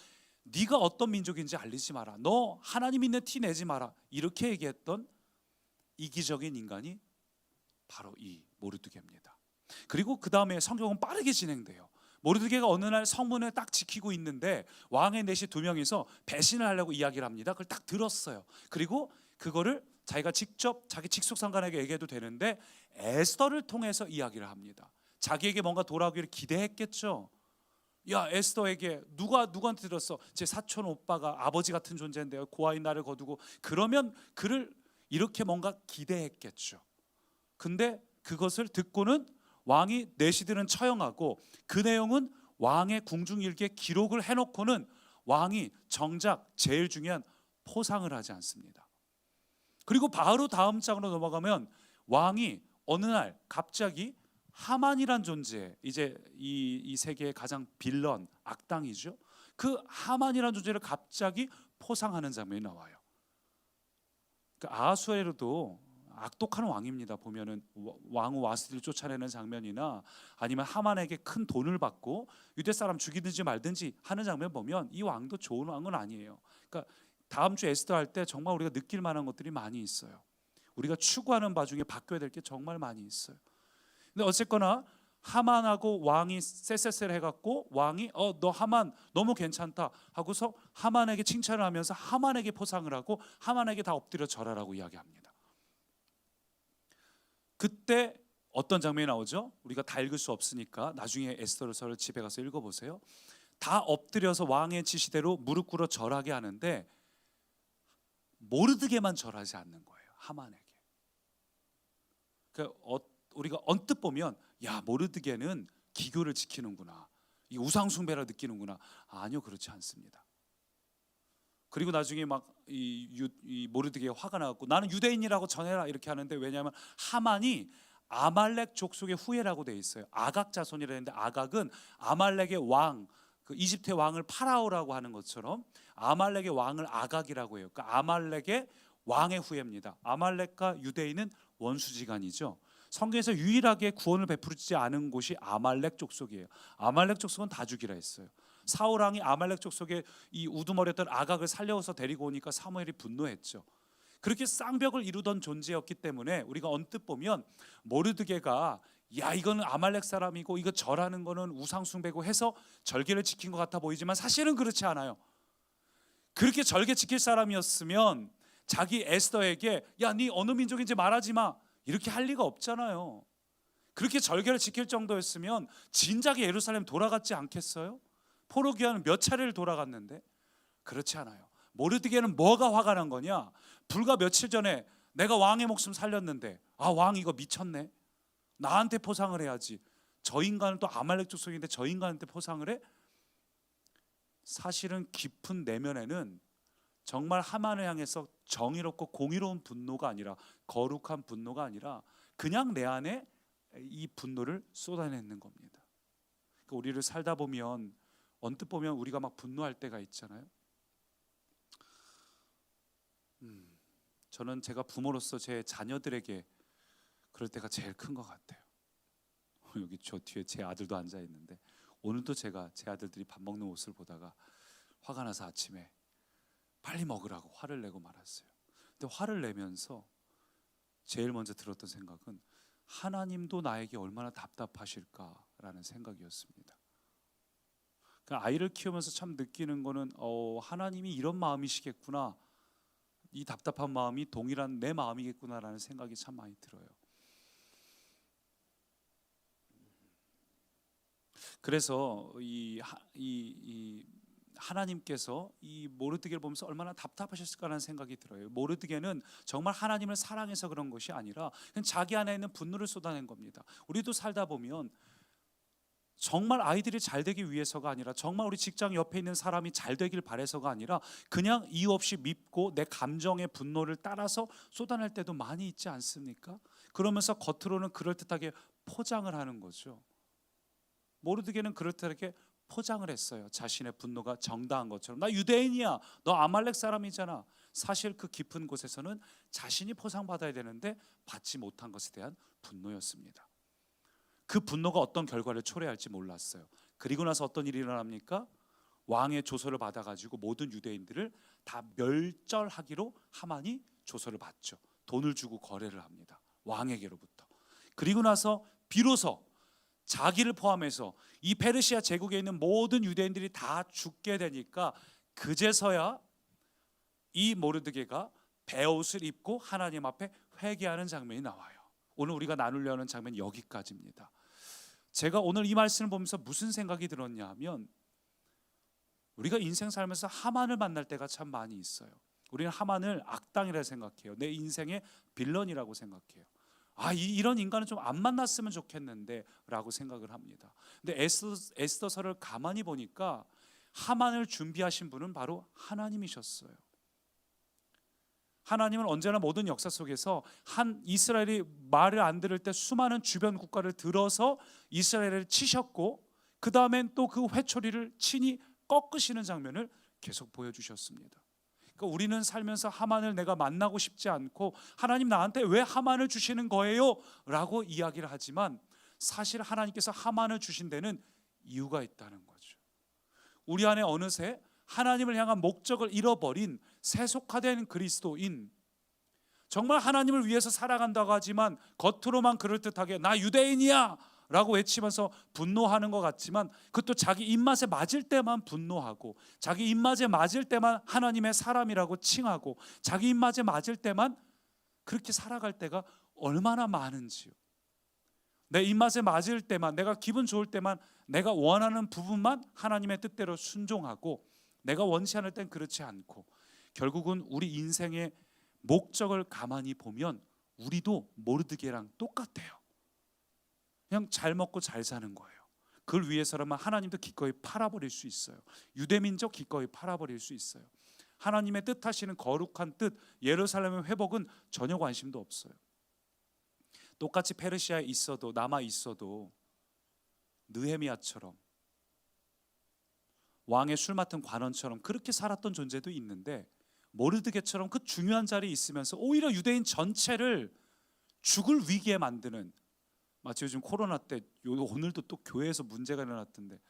네가 어떤 민족인지 알리지 마라, 너 하나님 있는 티 내지 마라, 이렇게 얘기했던 이기적인 인간이 바로 이 모르드게입니다. 그리고 그 다음에 성경은 빠르게 진행돼요. 모르드게가 어느 날 성문을 딱 지키고 있는데 왕의 내시 두 명이서 배신을 하려고 이야기를 합니다. 그걸 딱 들었어요. 그리고 그거를 자기가 직접 자기 직속상관에게 얘기해도 되는데 에스더를 통해서 이야기를 합니다. 자기에게 뭔가 돌아오기를 기대했겠죠. 야, 에스더에게 누구한테 들었어? 제 사촌 오빠가 아버지 같은 존재인데요. 고아인 나를 거두고, 그러면 그를 이렇게 뭔가 기대했겠죠. 근데 그것을 듣고는 왕이 내시들은 처형하고, 그 내용은 왕의 궁중일기에 기록을 해놓고는 왕이 정작 제일 중요한 포상을 하지 않습니다. 그리고 바로 다음 장으로 넘어가면 왕이 어느 날 갑자기 하만이란 존재, 이제 이 세계의 가장 빌런, 악당이죠. 그 하만이란 존재를 갑자기 포상하는 장면이 나와요. 그 아하수에로도 악독한 왕입니다. 보면은 왕후 와스티를 쫓아내는 장면이나 아니면 하만에게 큰 돈을 받고 유대 사람 죽이든지 말든지 하는 장면 보면 이 왕도 좋은 왕은 아니에요. 그러니까 다음 주 에스더 할 때 정말 우리가 느낄 만한 것들이 많이 있어요. 우리가 추구하는 바 중에 바뀌어야 될 게 정말 많이 있어요. 근데 어쨌거나 하만하고 왕이 쎄쎄쎄를 해갖고 왕이 너 하만 너무 괜찮다 하고서 하만에게 칭찬을 하면서 하만에게 포상을 하고 하만에게 다 엎드려 절하라고 이야기합니다. 그때 어떤 장면이 나오죠? 우리가 다 읽을 수 없으니까 나중에 에스더서를 집에 가서 읽어보세요. 다 엎드려서 왕의 지시대로 무릎 꿇어 절하게 하는데 모르드게만 절하지 않는 거예요. 하만에게. 우리가 언뜻 보면 야, 모르드게는 기교를 지키는구나, 이 우상 숭배를 느끼는구나. 아니요, 그렇지 않습니다. 그리고 나중에 막 이 모르드게가 화가 나갖고 나는 유대인이라고 전해라 이렇게 하는데, 왜냐하면 하만이 아말렉 족속의 후예라고 돼 있어요. 아각 자손이라 했는데 아각은 아말렉의 왕, 그 이집트의 왕을 파라오라고 하는 것처럼 아말렉의 왕을 아각이라고 해요. 그러니까 아말렉의 왕의 후예입니다. 아말렉과 유대인은 원수지간이죠. 성경에서 유일하게 구원을 베풀지 않은 곳이 아말렉 족속이에요. 아말렉 족속은 다 죽이라 했어요. 사울 왕이 아말렉 족속의 이 우두머리였던 아각을 살려서 데리고 오니까 사무엘이 분노했죠. 그렇게 쌍벽을 이루던 존재였기 때문에 우리가 언뜻 보면 모르드게가 야, 이거는 아말렉 사람이고 이거 절하는 거는 우상 숭배고 해서 절개를 지킨 것 같아 보이지만 사실은 그렇지 않아요. 그렇게 절개 지킬 사람이었으면 자기 에스더에게 야, 네 어느 민족인지 말하지 마 이렇게 할 리가 없잖아요. 그렇게 절개를 지킬 정도였으면 진작에 예루살렘 돌아갔지 않겠어요? 포로기한은 몇 차례를 돌아갔는데. 그렇지 않아요. 모르드게는 뭐가 화가 난 거냐? 불과 며칠 전에 내가 왕의 목숨 살렸는데 왕 이거 미쳤네, 나한테 포상을 해야지. 저 인간은 또 아말렉 족속인데 저 인간한테 포상을 해? 사실은 깊은 내면에는 정말 하만을 향해서 정의롭고 공의로운 분노가 아니라, 거룩한 분노가 아니라 그냥 내 안에 이 분노를 쏟아내는 겁니다. 그러니까 우리를 살다 보면 언뜻 보면 우리가 막 분노할 때가 있잖아요. 저는 제가 부모로서 제 자녀들에게 그럴 때가 제일 큰 것 같아요. 여기 저 뒤에 제 아들도 앉아 있는데 오늘도 제가 제 아들들이 밥 먹는 모습을 보다가 화가 나서 아침에 빨리 먹으라고 화를 내고 말았어요. 근데 화를 내면서 제일 먼저 들었던 생각은 하나님도 나에게 얼마나 답답하실까라는 생각이었습니다. 그러니까 아이를 키우면서 참 느끼는 거는 하나님이 이런 마음이시겠구나, 이 답답한 마음이 동일한 내 마음이겠구나라는 생각이 참 많이 들어요. 그래서 이 하나님께서 이 모르드게를 보면서 얼마나 답답하셨을까라는 생각이 들어요. 모르드게는 정말 하나님을 사랑해서 그런 것이 아니라 그냥 자기 안에 있는 분노를 쏟아낸 겁니다. 우리도 살다 보면 정말 아이들이 잘 되기 위해서가 아니라, 정말 우리 직장 옆에 있는 사람이 잘 되길 바래서가 아니라 그냥 이유 없이 밉고 내 감정의 분노를 따라서 쏟아낼 때도 많이 있지 않습니까? 그러면서 겉으로는 그럴듯하게 포장을 하는 거죠. 모르드게는 그럴듯하게 포장을 했어요. 자신의 분노가 정당한 것처럼. 나 유대인이야, 너 아말렉 사람이잖아. 사실 그 깊은 곳에서는 자신이 포상받아야 되는데 받지 못한 것에 대한 분노였습니다. 그 분노가 어떤 결과를 초래할지 몰랐어요. 그리고 나서 어떤 일이 일어납니까? 왕의 조서를 받아가지고 모든 유대인들을 다 멸절하기로 하만이 조서를 받죠. 돈을 주고 거래를 합니다. 왕에게로부터. 그리고 나서 비로소 자기를 포함해서 이 페르시아 제국에 있는 모든 유대인들이 다 죽게 되니까 그제서야 이 모르드게가 베옷을 입고 하나님 앞에 회개하는 장면이 나와요. 오늘 우리가 나누려는 장면 여기까지입니다. 제가 오늘 이 말씀을 보면서 무슨 생각이 들었냐 하면, 우리가 인생 살면서 하만을 만날 때가 참 많이 있어요. 우리는 하만을 악당이라 생각해요. 내 인생의 빌런이라고 생각해요. 이런 인간은 좀 안 만났으면 좋겠는데 라고 생각을 합니다. 근데 에스더서를 가만히 보니까 하만을 준비하신 분은 바로 하나님이셨어요. 하나님은 언제나 모든 역사 속에서 한 이스라엘이 말을 안 들을 때 수많은 주변 국가를 들어서 이스라엘을 치셨고, 그 다음엔 또 그 회초리를 친히 꺾으시는 장면을 계속 보여주셨습니다. 그러니까 우리는 살면서 하만을 내가 만나고 싶지 않고, 하나님 나한테 왜 하만을 주시는 거예요? 라고 이야기를 하지만, 사실 하나님께서 하만을 주신 데는 이유가 있다는 거죠. 우리 안에 어느새 하나님을 향한 목적을 잃어버린 세속화된 그리스도인, 정말 하나님을 위해서 살아간다고 하지만 겉으로만 그럴듯하게 나 유대인이야 라고 외치면서 분노하는 것 같지만, 그것도 자기 입맛에 맞을 때만 분노하고, 자기 입맛에 맞을 때만 하나님의 사람이라고 칭하고, 자기 입맛에 맞을 때만 그렇게 살아갈 때가 얼마나 많은지요. 내 입맛에 맞을 때만, 내가 기분 좋을 때만, 내가 원하는 부분만 하나님의 뜻대로 순종하고, 내가 원치 않을 땐 그렇지 않고, 결국은 우리 인생의 목적을 가만히 보면 우리도 모르드게랑 똑같아요. 그냥 잘 먹고 잘 사는 거예요. 그걸 위해서라면 하나님도 기꺼이 팔아버릴 수 있어요. 유대민족 기꺼이 팔아버릴 수 있어요. 하나님의 뜻하시는 거룩한 뜻, 예루살렘의 회복은 전혀 관심도 없어요. 똑같이 페르시아에 있어도, 남아 있어도 느헤미야처럼, 왕의 술 맡은 관원처럼 그렇게 살았던 존재도 있는데, 모르드게처럼 그 중요한 자리에 있으면서 오히려 유대인 전체를 죽을 위기에 만드는, 마치 요즘 코로나 때 오늘도 또 교회에서 문제가 일어났던데,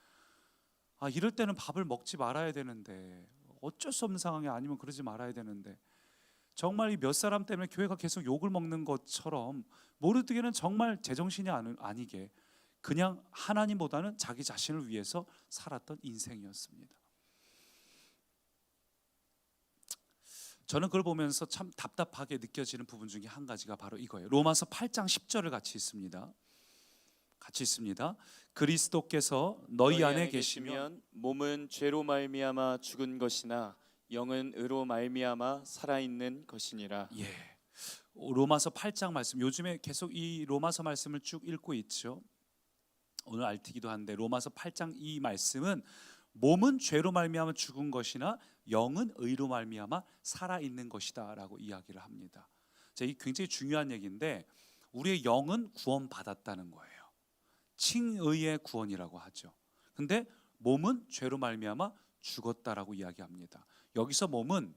이럴 때는 밥을 먹지 말아야 되는데, 어쩔 수 없는 상황이 아니면 그러지 말아야 되는데, 정말 이 몇 사람 때문에 교회가 계속 욕을 먹는 것처럼 모르드게는 정말 제정신이 아니게 그냥 하나님보다는 자기 자신을 위해서 살았던 인생이었습니다. 저는 그걸 보면서 참 답답하게 느껴지는 부분 중에 한 가지가 바로 이거예요. 로마서 8장 10절을 같이 있습니다. 그리스도께서 너희 안에 계시면 몸은 죄로 말미암아 죽은 것이나 영은 의로 말미암아 살아있는 것이니라. 로마서 8장 말씀, 요즘에 계속 이 로마서 말씀을 쭉 읽고 있죠. 오늘 알티기도 한데, 로마서 8장 이 말씀은 몸은 죄로 말미암아 죽은 것이나 영은 의로 말미암아 살아있는 것이다 라고 이야기를 합니다. 이게 굉장히 중요한 얘기인데, 우리의 영은 구원받았다는 거예요. 칭의의 구원이라고 하죠. 근데 몸은 죄로 말미암아 죽었다라고 이야기합니다. 여기서 몸은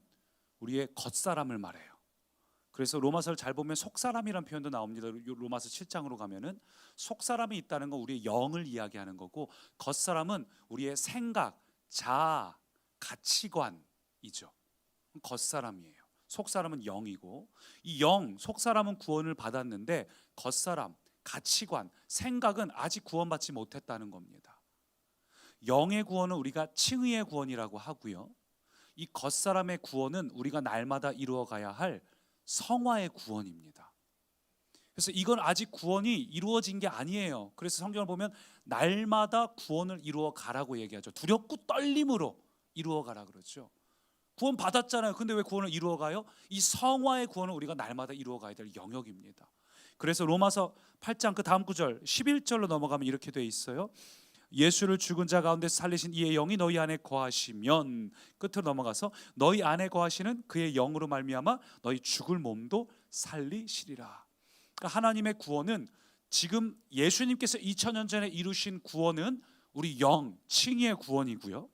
우리의 겉사람을 말해요. 그래서 로마서를 잘 보면 속사람이라는 표현도 나옵니다. 로마서 7장으로 가면은 속사람이 있다는 건 우리의 영을 이야기하는 거고, 겉사람은 우리의 생각, 자아, 가치관이죠. 겉사람이에요. 속사람은 영이고, 이 영, 속사람은 구원을 받았는데 겉사람, 가치관, 생각은 아직 구원받지 못했다는 겁니다. 영의 구원은 우리가 칭의의 구원이라고 하고요, 이 겉사람의 구원은 우리가 날마다 이루어가야 할 성화의 구원입니다. 그래서 이건 아직 구원이 이루어진 게 아니에요. 그래서 성경을 보면 날마다 구원을 이루어 가라고 얘기하죠. 두렵고 떨림으로 이루어 가라 그러죠. 구원 받았잖아요. 근데 왜 구원을 이루어 가요? 이 성화의 구원을 우리가 날마다 이루어 가야 될 영역입니다. 그래서 로마서 8장 그 다음 구절 11절로 넘어가면 이렇게 돼 있어요. 예수를 죽은 자 가운데 살리신 이의 영이 너희 안에 거하시면, 끝으로 넘어가서 너희 안에 거하시는 그의 영으로 말미암아 너희 죽을 몸도 살리시리라. 그러니까 하나님의 구원은, 지금 예수님께서 2000년 전에 이루신 구원은 우리 영, 칭의의 구원이고요,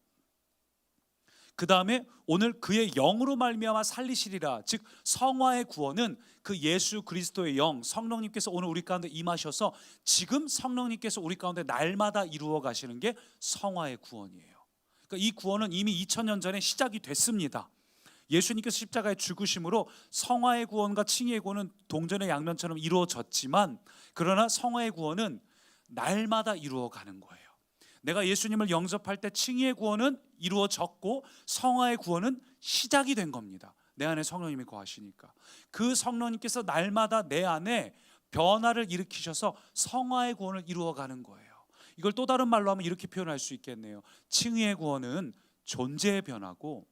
그 다음에 오늘 그의 영으로 말미암아 살리시리라, 즉 성화의 구원은 그 예수 그리스도의 영, 성령님께서 오늘 우리 가운데 임하셔서 지금 성령님께서 우리 가운데 날마다 이루어 가시는 게 성화의 구원이에요. 그러니까 이 구원은 이미 2000년 전에 시작이 됐습니다. 예수님께서 십자가의 죽으심으로 성화의 구원과 칭의의 구원은 동전의 양면처럼 이루어졌지만, 그러나 성화의 구원은 날마다 이루어가는 거예요. 내가 예수님을 영접할 때 칭의의 구원은 이루어졌고 성화의 구원은 시작이 된 겁니다. 내 안에 성령님이 거하시니까 그 성령님께서 날마다 내 안에 변화를 일으키셔서 성화의 구원을 이루어가는 거예요. 이걸 또 다른 말로 하면 이렇게 표현할 수 있겠네요. 칭의의 구원은 존재의 변화고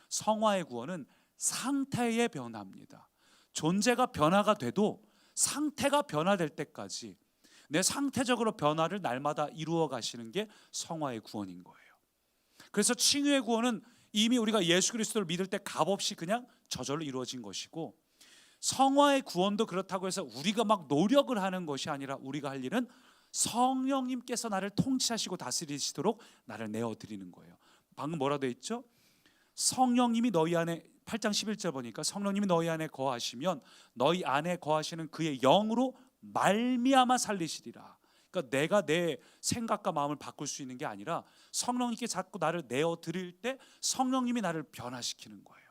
성화의 구원은 상태의 변화입니다. 존재가 변화가 돼도 상태가 변화될 때까지 내 상태적으로 변화를 날마다 이루어 가시는 게 성화의 구원인 거예요. 그래서 칭의의 구원은 이미 우리가 예수 그리스도를 믿을 때 값없이 그냥 저절로 이루어진 것이고, 성화의 구원도 그렇다고 해서 우리가 막 노력을 하는 것이 아니라 우리가 할 일은 성령님께서 나를 통치하시고 다스리시도록 나를 내어드리는 거예요. 방금 뭐라 돼 있죠? 성령님이 너희 안에, 8장 11절 보니까 성령님이 너희 안에 거하시면 너희 안에 거하시는 그의 영으로 말미암아 살리시리라. 그러니까 내가 내 생각과 마음을 바꿀 수 있는 게 아니라 성령님께 자꾸 나를 내어드릴 때 성령님이 나를 변화시키는 거예요.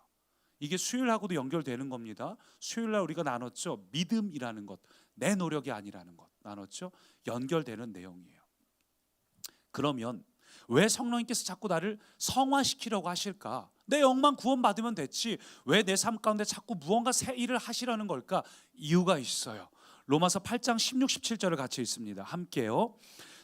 이게 수요일하고도 연결되는 겁니다. 수요일날 우리가 나눴죠. 믿음이라는 것, 내 노력이 아니라는 것 나눴죠. 연결되는 내용이에요. 그러면 왜 성령님께서 자꾸 나를 성화시키려고 하실까? 내 영만 구원받으면 됐지 왜 내 삶 가운데 자꾸 무언가 새 일을 하시라는 걸까? 이유가 있어요. 로마서 8장 16, 17절을 같이 읽습니다. 함께요.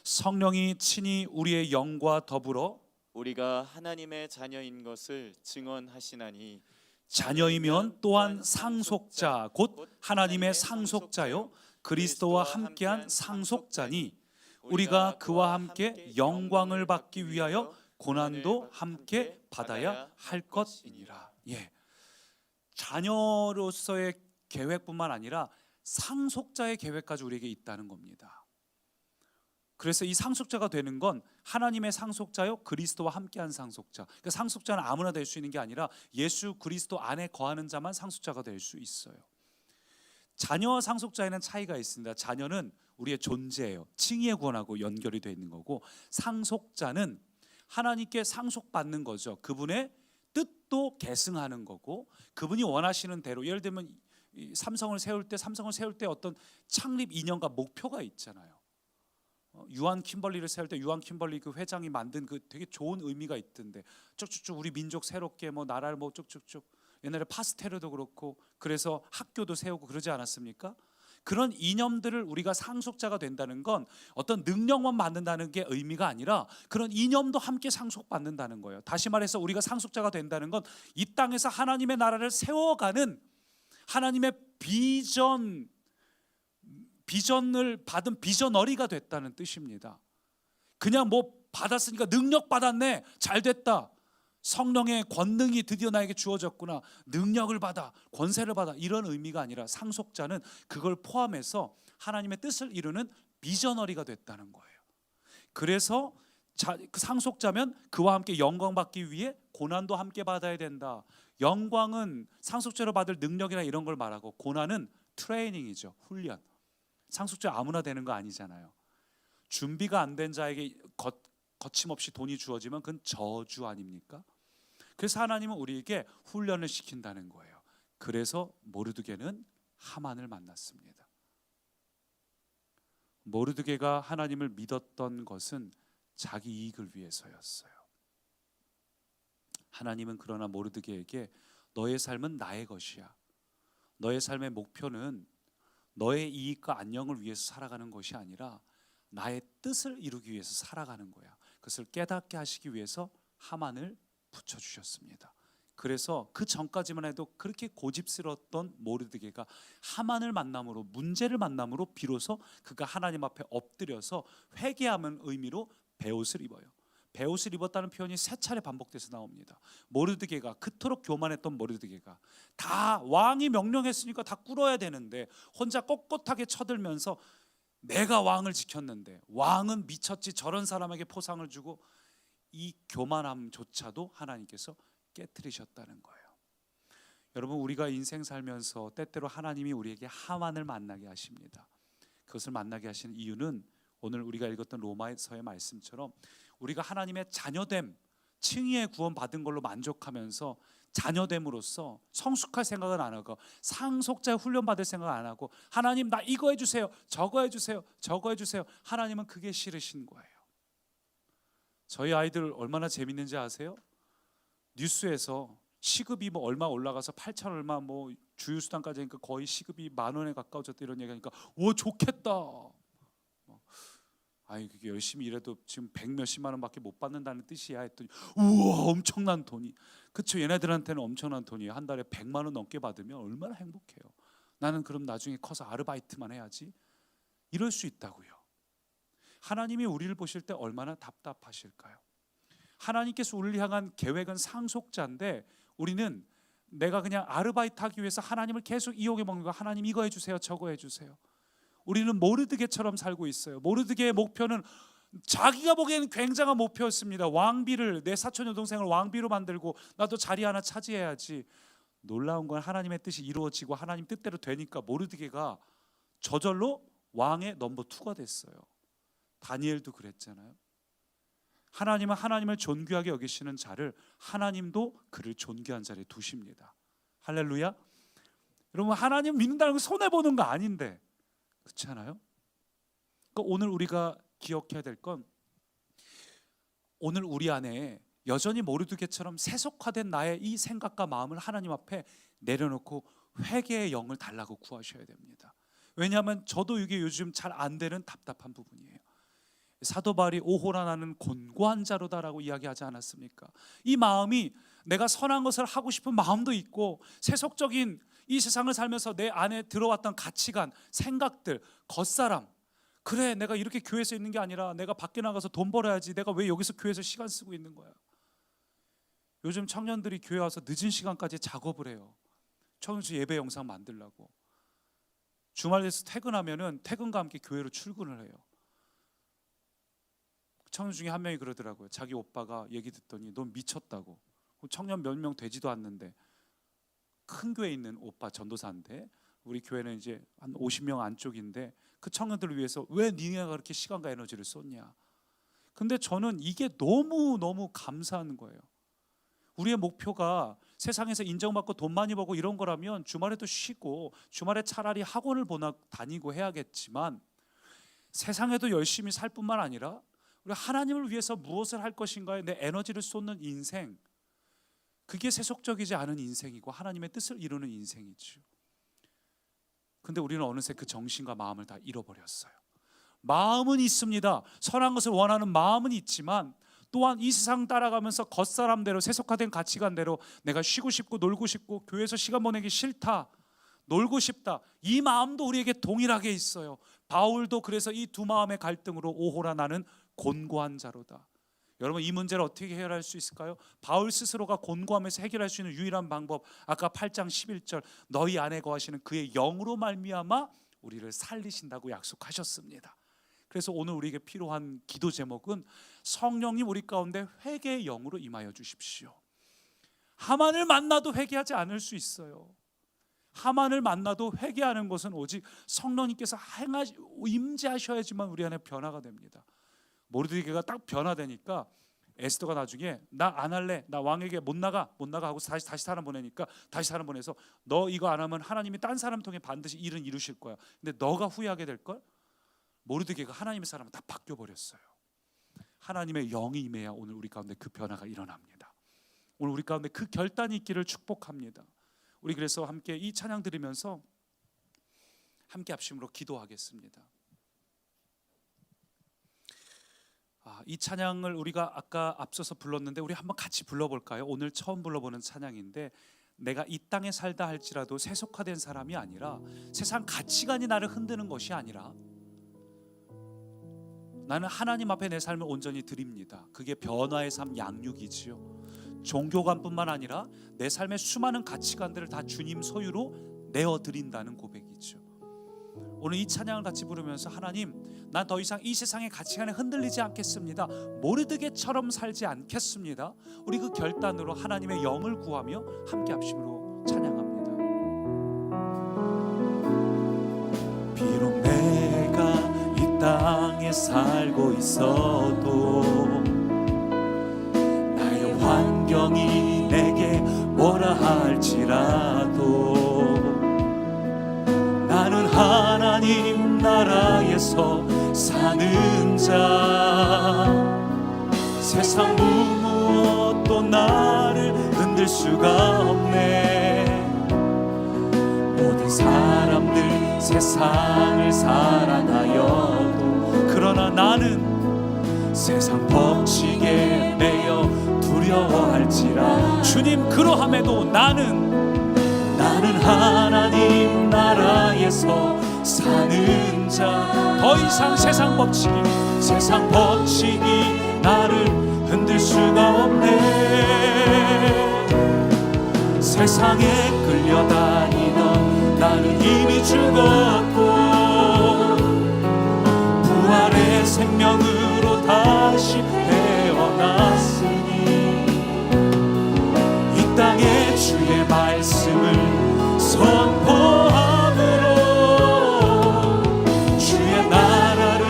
성령이 친히 우리의 영과 더불어 우리가 하나님의 자녀인 것을 증언하시나니 자녀이면 또한 상속자 곧 하나님의 상속자요 그리스도와 함께한 상속자니 우리가 그와 함께 영광을 받기 위하여 고난도 함께 받아야 할 것이니라. 예, 자녀로서의 계획뿐만 아니라 상속자의 계획까지 우리에게 있다는 겁니다. 그래서 이 상속자가 되는 건 하나님의 상속자요 그리스도와 함께한 상속자. 그러니까 상속자는 아무나 될 수 있는 게 아니라 예수 그리스도 안에 거하는 자만 상속자가 될 수 있어요. 자녀와 상속자에는 차이가 있습니다. 자녀는 우리의 존재예요. 칭의의 구원하고 연결이 되어 있는 거고, 상속자는 하나님께 상속받는 거죠. 그분의 뜻도 계승하는 거고, 그분이 원하시는 대로, 예를 들면 삼성을 세울 때 어떤 창립 이념과 목표가 있잖아요. 유한 킴벌리를 세울 때 유한 킴벌리 그 회장이 만든 그 되게 좋은 의미가 있던데, 쭉쭉쭉 우리 민족 새롭게 뭐 나라를 뭐 쭉쭉쭉, 옛날에 파스텔도 그렇고 그래서 학교도 세우고 그러지 않았습니까? 그런 이념들을 우리가 상속자가 된다는 건 어떤 능력만 받는다는 게 의미가 아니라 그런 이념도 함께 상속받는다는 거예요. 다시 말해서 우리가 상속자가 된다는 건 이 땅에서 하나님의 나라를 세워가는 하나님의 비전을 받은 비전어리가 됐다는 뜻입니다. 그냥 뭐 받았으니까 능력 받았네, 잘 됐다, 성령의 권능이 드디어 나에게 주어졌구나, 능력을 받아, 권세를 받아, 이런 의미가 아니라 상속자는 그걸 포함해서 하나님의 뜻을 이루는 비전어리가 됐다는 거예요. 그래서 그 상속자면 그와 함께 영광 받기 위해 고난도 함께 받아야 된다. 영광은 상속자로 받을 능력이나 이런 걸 말하고, 고난은 트레이닝이죠, 훈련. 상속자 아무나 되는 거 아니잖아요. 준비가 안 된 자에게 거침없이 돈이 주어지면 그건 저주 아닙니까? 그래서 하나님은 우리에게 훈련을 시킨다는 거예요. 그래서 모르드게는 하만을 만났습니다. 모르드게가 하나님을 믿었던 것은 자기 이익을 위해서였어요. 하나님은 그러나 모르드게에게 너의 삶은 나의 것이야, 너의 삶의 목표는 너의 이익과 안녕을 위해서 살아가는 것이 아니라 나의 뜻을 이루기 위해서 살아가는 거야. 그것을 깨닫게 하시기 위해서 하만을 붙여주셨습니다. 그래서 그 전까지만 해도 그렇게 고집스러웠던 모르드게가 하만을 만남으로, 문제를 만남으로 비로소 그가 하나님 앞에 엎드려서 회개하는 의미로 베옷을 입어요. 베옷을 입었다는 표현이 3차례 반복돼서 나옵니다. 모르드게가, 그토록 교만했던 모르드게가 다 왕이 명령했으니까 다 꿇어야 되는데 혼자 꼿꼿하게 쳐들면서 내가 왕을 지켰는데 왕은 미쳤지, 저런 사람에게 포상을 주고, 이 교만함조차도 하나님께서 깨트리셨다는 거예요. 여러분, 우리가 인생 살면서 때때로 하나님이 우리에게 하만을 만나게 하십니다. 그것을 만나게 하시는 이유는 오늘 우리가 읽었던 로마서의 말씀처럼 우리가 하나님의 자녀됨, 칭의의 구원 받은 걸로 만족하면서 자녀됨으로써 성숙할 생각은 안 하고 상속자의 훈련받을 생각 안 하고 하나님 나 이거 해주세요, 저거 해주세요, 저거 해주세요. 하나님은 그게 싫으신 거예요. 저희 아이들 얼마나 재밌는지 아세요? 뉴스에서 시급이 뭐 얼마 올라가서 8천 얼마 뭐 주유수당까지 하니까 거의 시급이 10,000원에 가까워졌다 이런 얘기하니까 오 좋겠다. 아이 그게 열심히 일해도 지금 100몇십만 원밖에 못 받는다는 뜻이야 했더니 우와 엄청난 돈이. 그쵸, 얘네들한테는 엄청난 돈이에요. 한 달에 100만 원 넘게 받으면 얼마나 행복해요. 나는 그럼 나중에 커서 아르바이트만 해야지. 이럴 수 있다고요. 하나님이 우리를 보실 때 얼마나 답답하실까요? 하나님께서 우리를 향한 계획은 상속자인데 우리는 내가 그냥 아르바이트 하기 위해서 하나님을 계속 이용해 먹는 거. 하나님 이거 해주세요, 저거 해주세요. 우리는 모르드게처럼 살고 있어요. 모르드게의 목표는 자기가 보기에는 굉장한 목표였습니다. 왕비를, 내 사촌 여동생을 왕비로 만들고 나도 자리 하나 차지해야지. 놀라운 건 하나님의 뜻이 이루어지고 하나님 뜻대로 되니까 모르드게가 저절로 왕의 넘버 2가 됐어요. 다니엘도 그랬잖아요. 하나님은 하나님을 존귀하게 여기시는 자를 하나님도 그를 존귀한 자리에 두십니다. 할렐루야. 여러분 하나님 믿는다는 건 손해보는 거 아닌데 그렇지 않아요? 그러니까 오늘 우리가 기억해야 될 건 오늘 우리 안에 여전히 모르드게처럼 세속화된 나의 이 생각과 마음을 하나님 앞에 내려놓고 회개의 영을 달라고 구하셔야 됩니다. 왜냐하면 저도 이게 요즘 잘 안 되는 답답한 부분이에요. 사도 바울이 오호라 나는 곤고한 자로다라고 이야기하지 않았습니까? 이 마음이 내가 선한 것을 하고 싶은 마음도 있고 세속적인 이 세상을 살면서 내 안에 들어왔던 가치관, 생각들, 겉사람, 그래 내가 이렇게 교회에서 있는 게 아니라 내가 밖에 나가서 돈 벌어야지. 내가 왜 여기서 교회에서 시간 쓰고 있는 거야? 요즘 청년들이 교회 와서 늦은 시간까지 작업을 해요. 청년수 예배 영상 만들려고. 주말에서 퇴근하면은 퇴근과 함께 교회로 출근을 해요. 청년 중에 한 명이 그러더라고요. 자기 오빠가 얘기 듣더니 넌 미쳤다고. 청년 몇 명 되지도 않는데 큰 교회에 있는 오빠 전도사인데 우리 교회는 이제 한 50명 안쪽인데 그 청년들을 위해서 왜 니네가 그렇게 시간과 에너지를 쏟냐. 근데 저는 이게 너무 감사한 거예요. 우리의 목표가 세상에서 인정받고 돈 많이 벌고 이런 거라면 주말에도 쉬고 주말에 차라리 학원을 다니고 해야겠지만 세상에도 열심히 살 뿐만 아니라 우리 하나님을 위해서 무엇을 할 것인가에 내 에너지를 쏟는 인생, 그게 세속적이지 않은 인생이고 하나님의 뜻을 이루는 인생이죠. 근데 우리는 어느새 그 정신과 마음을 다 잃어버렸어요. 마음은 있습니다. 선한 것을 원하는 마음은 있지만 또한 이 세상 따라가면서 겉사람대로 세속화된 가치관대로 내가 쉬고 싶고 놀고 싶고 교회에서 시간 보내기 싫다, 놀고 싶다, 이 마음도 우리에게 동일하게 있어요. 바울도 그래서 이 두 마음의 갈등으로 오호라 나는 곤고한 자로다. 여러분 이 문제를 어떻게 해결할 수 있을까요? 바울 스스로가 곤고함에서 해결할 수 있는 유일한 방법, 아까 8장 11절 너희 안에 거하시는 그의 영으로 말미암아 우리를 살리신다고 약속하셨습니다. 그래서 오늘 우리에게 필요한 기도 제목은 성령님 우리 가운데 회개의 영으로 임하여 주십시오. 하만을 만나도 회개하지 않을 수 있어요. 하만을 만나도 회개하는 것은 오직 성령님께서 임재하셔야지만 우리 안에 변화가 됩니다. 모르드게가 딱 변화되니까 에스더가 나중에 나 안 할래, 나 왕에게 못 나가 하고 다시 사람 보내니까 다시 사람 보내서 너 이거 안 하면 하나님이 딴 사람 통해 반드시 일은 이루실 거야. 근데 너가 후회하게 될 걸. 모르드게가 하나님의 사람은 다 바뀌어 버렸어요. 하나님의 영이 임해야 오늘 우리 가운데 그 변화가 일어납니다. 오늘 우리 가운데 그 결단이 있기를 축복합니다. 우리 그래서 함께 이 찬양 들으면서 함께 합심으로 기도하겠습니다. 이 찬양을 우리가 아까 앞서서 불렀는데 우리 한번 같이 불러볼까요? 오늘 처음 불러보는 찬양인데 내가 이 땅에 살다 할지라도 세속화된 사람이 아니라 세상 가치관이 나를 흔드는 것이 아니라 나는 하나님 앞에 내 삶을 온전히 드립니다. 그게 변화의 삶 양육이지요. 종교관뿐만 아니라 내 삶의 수많은 가치관들을 다 주님 소유로 내어드린다는 고백이죠. 오늘 이 찬양을 같이 부르면서 하나님, 난 더 이상 이 세상의 가치관에 흔들리지 않겠습니다. 모르드게처럼 살지 않겠습니다. 우리 그 결단으로 하나님의 영을 구하며 함께 합심으로 찬양합니다. 비록 내가 이 땅에 살고 있어도 나의 환경이 내게 뭐라 할지라도 나는 하나님 나라에서 사는 자, 세상 무엇도 나를 흔들 수가 없네. 모든 사람들 세상을 사랑하여도 그러나 나는 세상 법칙에 매여 두려워할지라. 주님, 그러함에도 나는 하나님 나라에서 사는 자. 더 이상 세상 법칙이 나를 흔들 수가 없네. 세상에 끌려다니던 나는 이미 죽었고 부활의 생명으로 다시 태어났으니 이 땅에 주의 말씀을 선포함으로 주의 나라를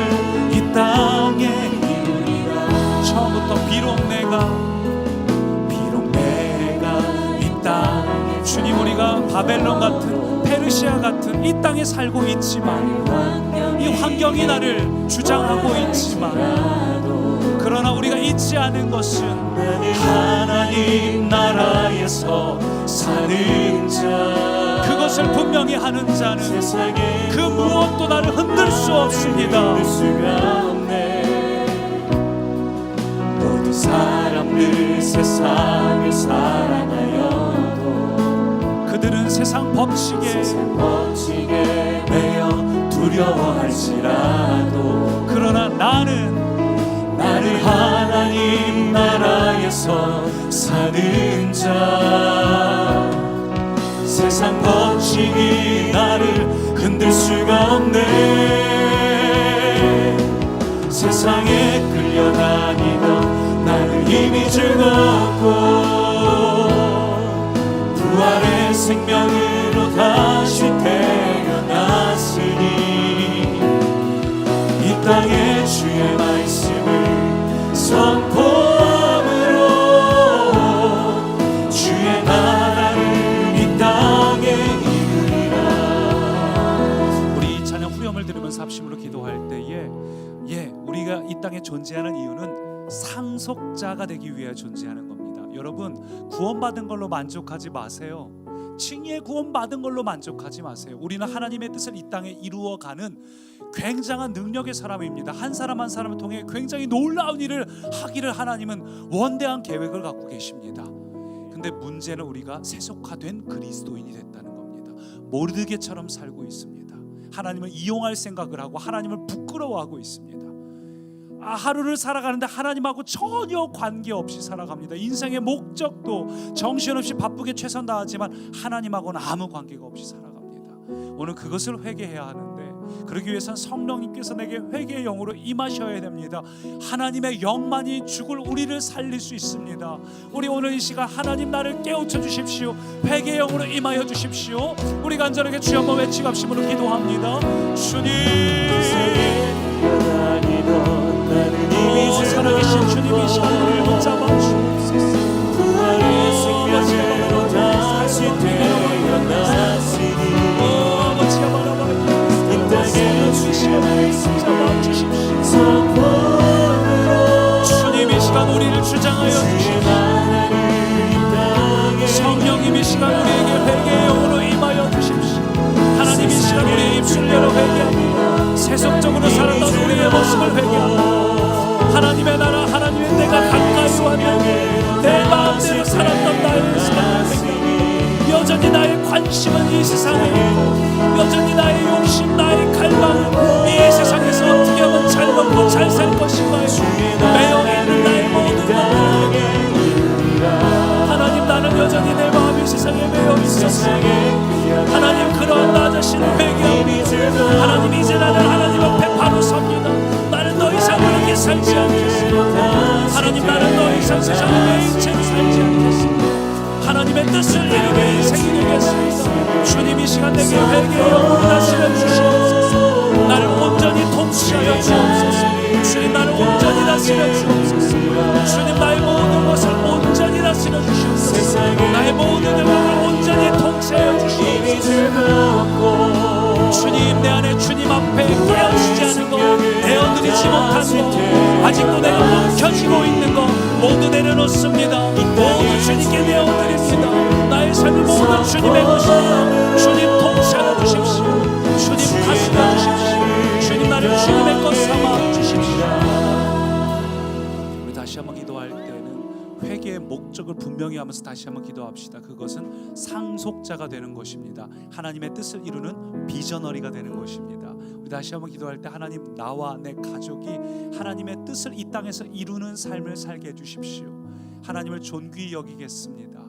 이 땅에 이루리라. 처음부터 비록 내가 이 땅, 주님, 우리가 바벨론 같은 페르시아 같은 이 땅에 살고 있지만, 이 환경이 나를 주장하고 있지만, 그러나 우리가 잊지 않은 것은 하나님 나라에서 사는 자. 그것을 분명히 하는 자는 그 무엇도 나를 흔들 수 없습니다. 모든 사람들 세상을 사랑하여도 그들은 세상 법칙에 매여 두려워할지라도 그러나 나는 하나님 나라에서 사는 자. 세상 법칙이 나를 흔들 수가 없네. 세상에 끌려다니던 나는 이미 죽었고 부활의 생명으로 다시 태어났으니 이 땅에 주의 말씀을 선포함으로 주의 나라를 이 땅에 이루리라. 우리 찬양 후렴을 들으면서 합심으로 기도할 때에 우리가 이 땅에 존재하는 이유는 상속자가 되기 위해 존재하는 겁니다. 여러분, 구원받은 걸로 만족하지 마세요. 칭의의 구원받은 걸로 만족하지 마세요. 우리는 하나님의 뜻을 이 땅에 이루어가는 굉장한 능력의 사람입니다. 한 사람 한 사람을 통해 굉장히 놀라운 일을 하기를 하나님은 원대한 계획을 갖고 계십니다. 근데 문제는 우리가 세속화된 그리스도인이 됐다는 겁니다. 모르드게처럼 살고 있습니다. 하나님을 이용할 생각을 하고 하나님을 부끄러워하고 있습니다. 하루를 살아가는데 하나님하고 전혀 관계없이 살아갑니다. 인생의 목적도 정신없이 바쁘게 최선 다하지만 하나님하고는 아무 관계가 없이 살아갑니다. 오늘 그것을 회개해야 하는데, 그러기 위해선 성령님께서 내게 회개의 영으로 임하셔야 됩니다. 하나님의 영만이 죽을 우리를 살릴 수 있습니다. 우리 오늘 이 시간 하나님 나를 깨우쳐 주십시오. 회개의 영으로 임하여 주십시오. 우리 간절하게 주여 한번 외치고 합심으로 기도합니다. 주님, 살아계신 주님이 이 시간 우리를 붙잡아 주옵소서. 부활의 생명으로 다시 태어났으니 아버지가 바라보는 이 땅에 주의 말씀 붙잡아 주십시오. 선포함으로 주님, 이 시간 우리를 주장하여 주십시오. 성령님, 이 시간 우리에게 회개의 영으로 임하여 주십시오. 하나님, 이 시간 우리의 입술을 열어 회개합니다. 세속적으로 살았던 우리의 모습을 회개합니다. 하나님의 나라, 하나님의 때가 가까이 왔는데 내 마음대로 살았던 나의 시간을 회개합니다. 여전히 나의 관심은 이 세상에 있고, 여전히 나의 욕심, 나의 갈망은 이 세상에서 어떻게 하면 잘 먹고 잘 살 것인가에 매여 있는 나의 모든 것들. 하나님, 나는 여전히 내 마음이 세상에 매여 있었어. 하나님, 그런 나 자신을 회개합니다. 하나님, 이제 나는 하나님 앞에 바로 섭니다. 나는 더 이상 그렇게 살지 않겠습니다. 하나님, 나는 더 이상 세상의 매인체로 살지 않겠습니다. 하나님의 뜻을 이루는 인생이 되겠습니다. 주님, 이 시간 내게 회개의 영으로 다스려 주시옵소서. 나를 온전히 통치하여 주옵소서. 주님, 나를 온전히 다스려 주옵소서. 주님, 나의 모든 것을 온전히 다스려 주시옵소서. 나의 모든 주님 앞에 깨어지지 않은 것, 내어드리지 못한 것, 아직도 내가 묵혀지고 있는 것 모두 내려놓습니다. 모두 주님께 내어드립니다. 나의 삶이 모두 주님의 것입니다. 주님 통치하여 주십시오. 주님 다스려 주십시오. 주님 나를 주님의 것 삼아 주십시오. 우리 다시 한번 기도할 때는 회개의 목적을 분명히 하면서 다시 한번 기도합시다. 그것은 상속자가 되는 것입니다. 하나님의 뜻을 이루는 비저너리가 되는 것입니다. 우리 다시 한번 기도할 때 하나님, 나와 내 가족이 하나님의 뜻을 이 땅에서 이루는 삶을 살게 해주십시오. 하나님을 존귀히 여기겠습니다.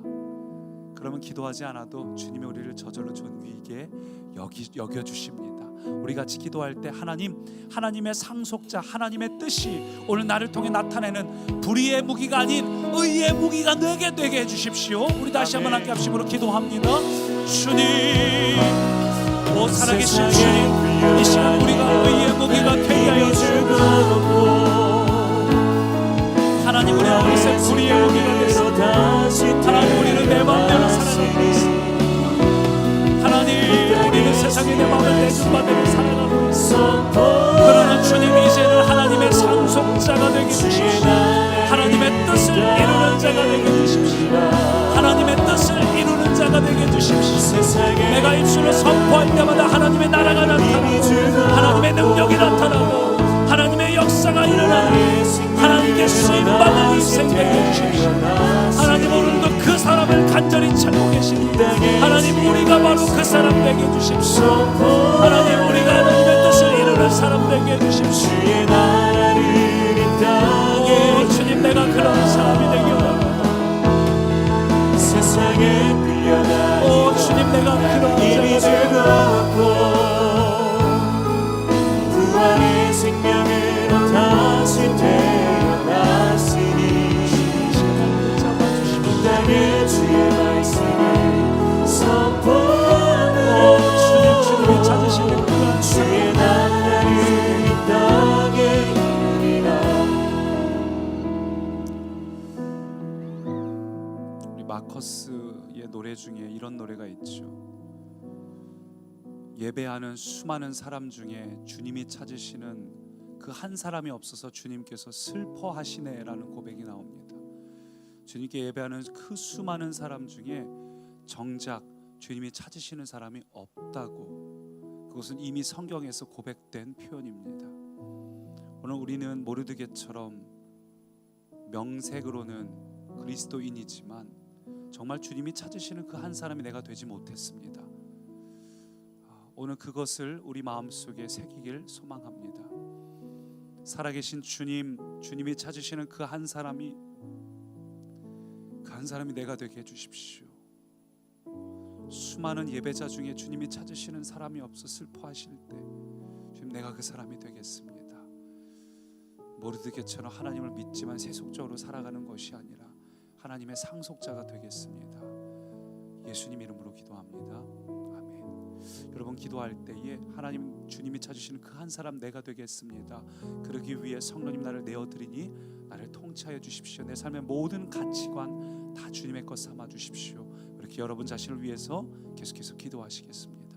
그러면 기도하지 않아도 주님이 우리를 저절로 존귀하게 여겨주십니다. 우리 같이 기도할 때 하나님, 하나님의 상속자, 하나님의 뜻이 오늘 나를 통해 나타내는 불의의 무기가 아닌 의의 무기가 되게 해주십시오. 우리 다시 한번 함께 합심으로 기도합니다. 주님, 오 살아계신 주님, 이 시간 우리가 의의 무기가 되게 하여 주옵소서. 하나님, 우리 앞에 불의의 무기가 되소서. 하나님, 우리는 내 마음대로 살아가고 있습니다. 하나님, 우리는 세상에 내 마음을 내준 바대로 살아가고 있습니다. 그러나 주님, 이제는 하나님의 상속자가 되게 주십시오. 하나님의 뜻을 이루는 자가 되게 주십시오. 하나님의 뜻을 이루는 자가 되게 주십시오. 내가 입술로 선포할 때마다 하나님의 나라가 나타나고 하나님의 능력이 나타나고 하나님의 역사가 일어나고 하나님께 쓰임받는 인생 되게 주십시오. 하나님, 오늘도 그 사람을 간절히 찾고 계십니다. 하나님, 우리가 바로 그 사람 되게 주십시오. 하나님, 우리가 하나님의 뜻을 이루는 사람 되게 해주십시오. 오 주님, 내가 그런 사람이 되기 원합니다. 오 주님, 내가 그런 자가 부활의 생명으로 다시 태어났으니 이 땅에 주의 말씀을 선포하는 주님이 찾으시는 그런 주의 나라를 이 땅에 이루리라. 우리 마커스의 노래 중에 이런 노래가 있죠. 예배하는 수많은 사람 중에 주님이 찾으시는 그 한 사람이 없어서 주님께서 슬퍼하시네라는 고백이 나옵니다. 주님께 예배하는 그 수많은 사람 중에 정작 주님이 찾으시는 사람이 없다고, 그것은 이미 성경에서 고백된 표현입니다. 오늘 우리는 모르드게처럼 명색으로는 그리스도인이지만 정말 주님이 찾으시는 그 한 사람이 내가 되지 못했습니다. 오늘 그것을 우리 마음속에 새기길 소망합니다. 살아계신 주님, 주님이 찾으시는 그 한 사람이 내가 되게 해주십시오. 수많은 예배자 중에 주님이 찾으시는 사람이 없어 슬퍼하실 때 주님, 내가 그 사람이 되겠습니다. 모르드게처럼 하나님을 믿지만 세속적으로 살아가는 것이 아니라 하나님의 상속자가 되겠습니다. 예수님 이름으로 기도합니다. 아멘. 여러분, 기도할 때에 하나님, 주님이 찾으시는 그 한 사람 내가 되겠습니다. 그러기 위해 성령님 나를 내어드리니 나를 통치하여 주십시오. 내 삶의 모든 가치관 다 주님의 것 삼아 주십시오. 이렇게 여러분 자신을 위해서 계속해서 기도하시겠습니다.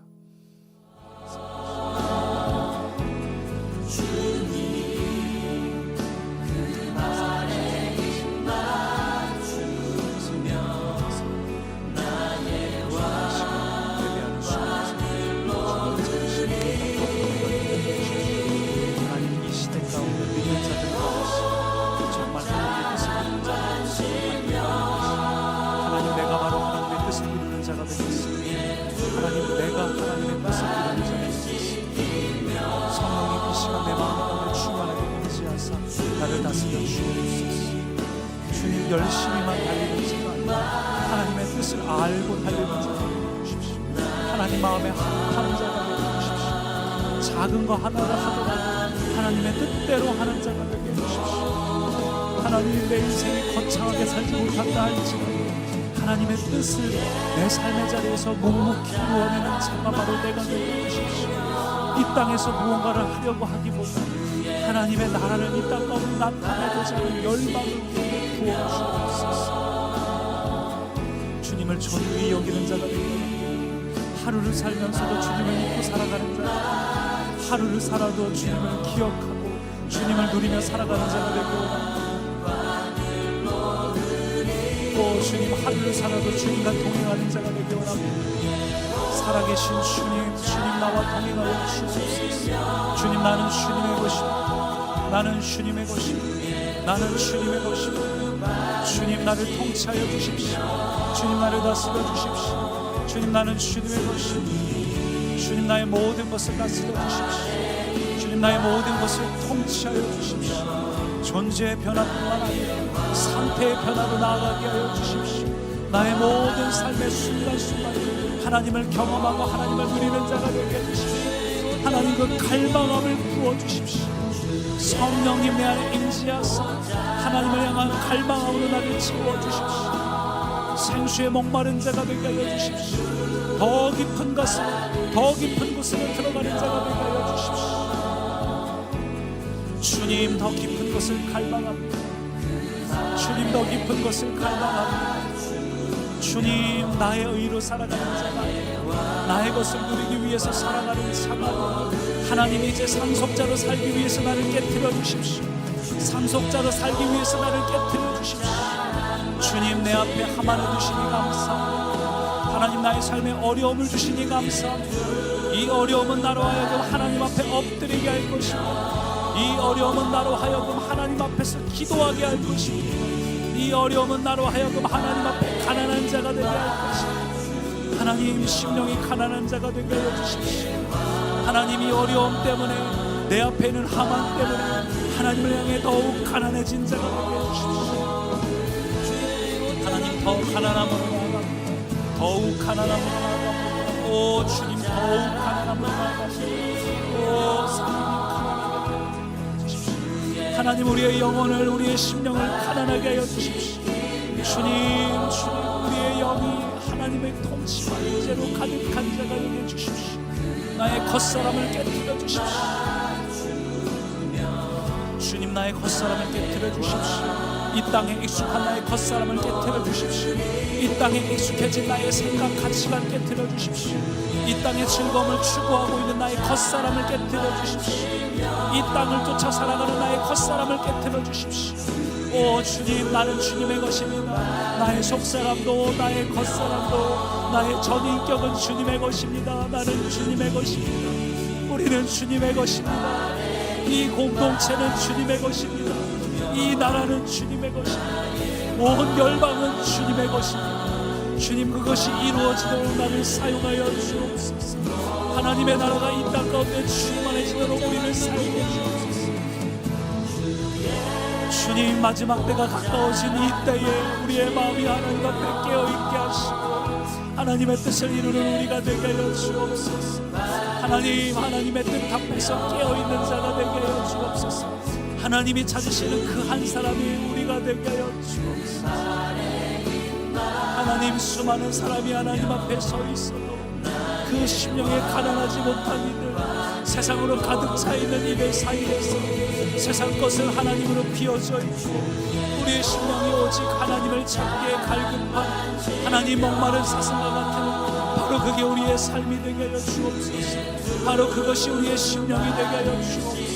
나를 다스려 주옵소서. 주님, 열심히만 달리는 자가 아니라 하나님의 뜻을 알고 달리는 자가 되게 주십시오. 하나님 마음에 합한 자가 되게 주십시오. 작은 거 하나를 하더라도 하나님의 뜻대로 하는 자가 되게 해주십시오. 하나님, 내 인생이 거창하게 살지 못한다 할지라도 하나님의 뜻을 내 삶의 자리에서 묵묵히 이루어내는 자가 바로 내가 되게 해주십시오. 이 땅에서 무언가를 하려고 하기보다 하나님의 나라를 이 땅 가운데 나타내고자 하는 열망을 부어주옵소서. 주님을 존귀히 여기는 자가 되고 하루를 살면서도 주님을 믿고 살아가는 자, 하루를 살아도 주님을 기억하고 주님을 누리며 살아가는 자가 되기 원합니다. 오 주님, 하루를 살아도 주님과 동행하는 자가 되기 원합니다. 살아계신 주님, 주님 나와 동행하여 주옵소서. 주님, 나는 주님의 것입니다. 나는 주님의 것입니다. 나는 주님의 것입니다. 주님, 나를 통치하여 주십시오. 주님, 나를 다스려 주십시오. 주님, 나는 주님의 것입니다. 주님, 나의 모든 것을 다스려 주십시오. 주님, 나의 모든 것을 통치하여 주십시오. 존재의 변화뿐만 아니라 상태의 변화로 나아가게 하여 주십시오. 나의 모든 삶의 순간순간 하나님을 경험하고 하나님을 누리는 자가 되게 해주십시오. 하나님 그 갈망함을 부어주십시오. 성령님 내 안에 임재하사 하나님을 향한 갈망함으로 나를 채워주십시오. 생수의 목마른 자가 되게 하여 주십시오. 더 깊은 곳으로 들어가는 자가 되게 하여 주십시오. 주님, 더 깊은 것을 갈망합니다. 주님, 더 깊은 것을 갈망합니다. 주님, 나의 의로 살아가는 자가 아니라 나의 것을 누리기 위해서 살아가는 자가 아니라 하나님, 이제 상속자로 살기 위해서 나를 깨트려 주십시오. 상속자로 살기 위해서 나를 깨트려 주십시오. 주님, 내 앞에 하만을 주시니 감사합니다. 하나님, 나의 삶에 어려움을 주시니 감사합니다. 이 어려움은 나로 하여금 하나님 앞에 엎드리게 할 것입니다. 이 어려움은 나로 하여금 하나님 앞에서 기도하게 할 것입니다. 이 어려움은 나로 하여금 하나님 앞에 가난한 자가 되게 할 것입니다. 하나님, 심령이 가난한 자가 되게 하여 주십시오. 하나님, 이 어려움 때문에 내 앞에 있는 하만 때문에 하나님을 향해 더욱 가난해진 자가 되게 해주십시오. 하나님, 더 가난함으로 나아갑니다. 더욱 가난함으로 나아갑니다. 오 주님, 더욱 가난함으로 나아갑니다. 오 하나님, 하나님, 우리의 영혼을, 우리의 심령을 가난하게 하여 주십시오. 주님, 우리의 영이 하나님의 통치와 인재로 가득한 자가 되게 해주십시오. 나의 겉사람을 깨뜨려 주십시오. 주님, 나의 겉사람을 깨뜨려 주십시오. 이 땅에 익숙한 나의 겉사람을 깨뜨려 주십시오. 이 땅에 익숙해진 나의 생각, 가치관 깨뜨려 주십시오. 이 땅의 즐거움을 추구하고 있는 나의 겉사람을 깨뜨려 주십시오. 이 땅을 쫓아 살아가는 나의 겉사람을 깨뜨려 주십시오. 오 주님, 나는 주님의 것입니다. 나의 속사람도 나의 겉사람도 나의 전인격은 주님의 것입니다. 나는 주님의 것입니다. 우리는 주님의 것입니다. 이 공동체는 주님의 것입니다. 이 나라는 주님의 것입니다. 온 열방은 주님의 것입니다. 주님, 그것이 이루어지도록 나를 사용하여 주옵소서. 하나님의 나라가 이 땅 가운데 충만해지도록 우리를 사용해 주옵소서. 주님, 마지막 때가 가까워진 이 때에 우리의 마음이 하나님 앞에 깨어있게 하시고 하나님의 뜻을 이루는 우리가 되게 하여 주옵소서. 하나님, 하나님의 뜻 앞에서 깨어있는 자가 되게 하여 주옵소서. 하나님이 찾으시는 그 한 사람이 우리가 되게 하여 주옵소서. 하나님, 수많은 사람이 하나님 앞에 서 있어도 그 심령에 가난하지 못한 이들, 세상으로 가득 차 있는 이들 사이에서 세상 것을 하나님으로 비워져 있고 우리의 심령이 오직 하나님을 찾기에 갈급한 하나님 목마른 사슴과 같은 바로 그게 우리의 삶이 되게 하여 주옵소서. 바로 그것이 우리의 심령이 되게 하여 주옵소서.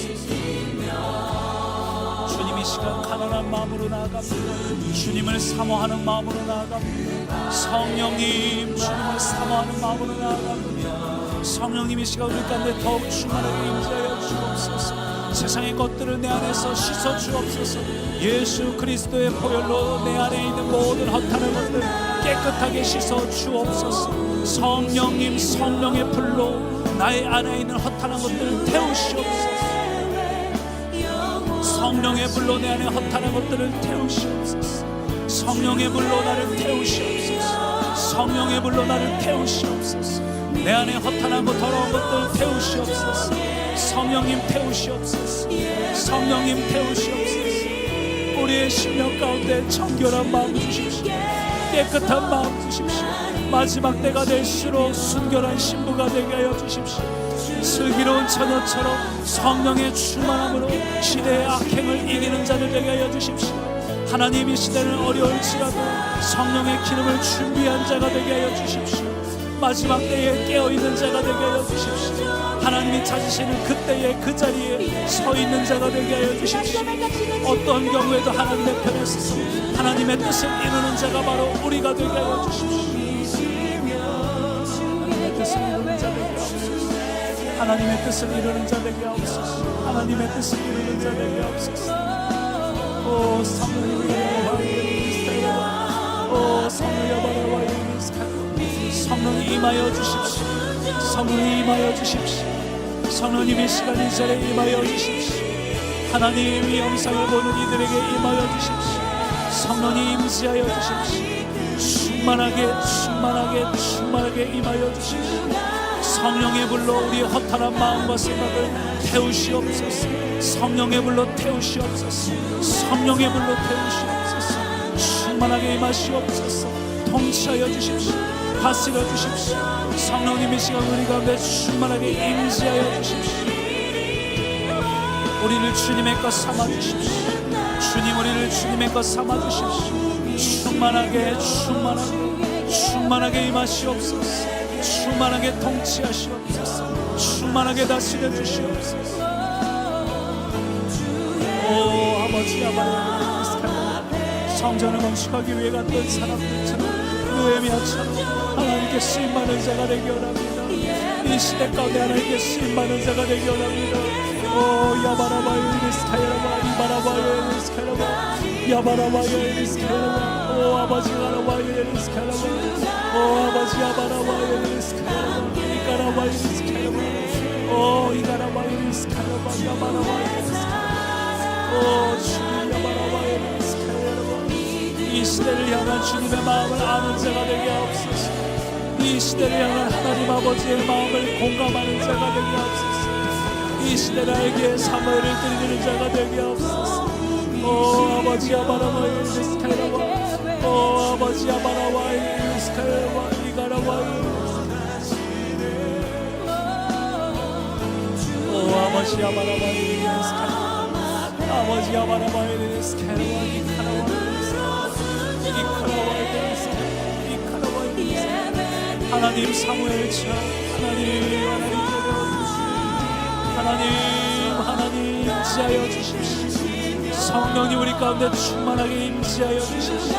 주님, 이 시간 가난한 마음으로 나아갑니다. 주님을 사모하는 마음으로 나아갑니다. 성령님, 주님을 사모하는 마음으로 나아갑니다. 성령님, 이 시간 우리 가운데 더욱 충만하게 임재하여 주옵소서. 세상의 것들을 내 안에서 씻어 주옵소서. 예수 그리스도의 보혈로 내 안에 있는 모든 허탄한 것들 깨끗하게 씻어 주옵소서. 성령님, 성령의 불로 나의 안에 있는 허탄한 것들을 태우시옵소서. 성령의 불로 내 안에 허탄한 것들을 태우시옵소서. 성령의 불로 나를 태우시옵소서. 성령의 불로 나를 태우시옵소서. 내 안에 허탄한 것, 더러운 것들을 태우시옵소서. 성령님 태우시옵소서. 성령님 태우시옵소서. 우리의 심령 가운데 정결한 마음 주십시오. 깨끗한 마음 주십시오. 마지막 때가 될수록 순결한 신부가 되게 하여 주십시오. 슬기로운 처녀처럼 성령의 충만함으로 시대의 악행을 이기는 자를 되게 하여 주십시오. 하나님, 이 시대는 어려울지라도 성령의 기름을 준비한 자가 되게 하여 주십시오. 마지막 때에 깨어있는 자가 되게 하여 주십시오. 하나님이 찾으시는 그때에 그 자리에 서 있는 자가 되게 하여 주십시오. 어떤 경우에도 하나님의 편에 서서 하나님의 뜻을 이루는 자가 바로 우리가 되게 하여 주십시오. 하나님의 뜻을 이루는 자 되게 하옵소서. 하나님의 뜻을 이루는 자 되게 하옵소서. 오 성령님, 오 성령님, 성령이 임하여 주십시오. 성령이 임하여 주십시오. 성령님 이 시간 이 자리에 임하여 주십시오. 하나님 이 영상을 보는 이들에게 임하여 주십시오. 성령이 임재하여 주십시오. 충만하게 임하여 주십시오. 성령의 불로 우리의 허탄한 마음과 생각을 태우시옵소서. 성령의 불로 태우시옵소서. 성령의 불로 태우시옵소서. 충만하게 임하시옵소서. 통치하여 주십시오. 다스려 주십시오. 성령님의 시간 우리 가운데 충만하게 임재하여 주십시오. 우리를 주님의 것 삼아 주십시오. 주님 우리를 주님의 것 삼아 주십시오. 충만하게 임하시옵소서. 충만하게 통치하시옵소서. 충만하게 다스려 주시옵소서. 오 아버지 성전을 건축하기 위해 갔던 사람들처럼 느헤미야처럼 하나님께 쓰임받는 자가 되기 원합니다. 이 시대 가운데 하나님께 쓰임받는 자가 되기 원합니다. 오 야바라바요 이리스카야라바 이바라바요 이리스카야라바 야바라바요 이리스카야라바 오 아버지 가라바요 이리스카야라바 오 아버지 야바라바요 이리스카야라바 이가라바요 이리스카야라바 오 이가라바요 이리스카야라바 야바라바요 이리스카야라바 오 주님 야바라바요 이리스카야라바 이 시대를 향한 주님의 마음을 아는 자가 되게 하옵소서. 이 시대를 향한 하나님 아버지의 마음을 공감하는 자가 되게 하옵소서. 이 시대라에게 사모를 드리는 자가 되게 하옵소서. 오 아버지 아바라바이 리스카이라바 오 아버지 아바라바이 리스카이라바 이가라바이 오 아버지 아바라바이 리스카이라바 아버지 아바라바이 리스카이라바 이카라바이 하나님 사무엘처럼 하나님 임재하여 주십시오. 성령님 우리 가운데 충만하게 임재하여 주십시오.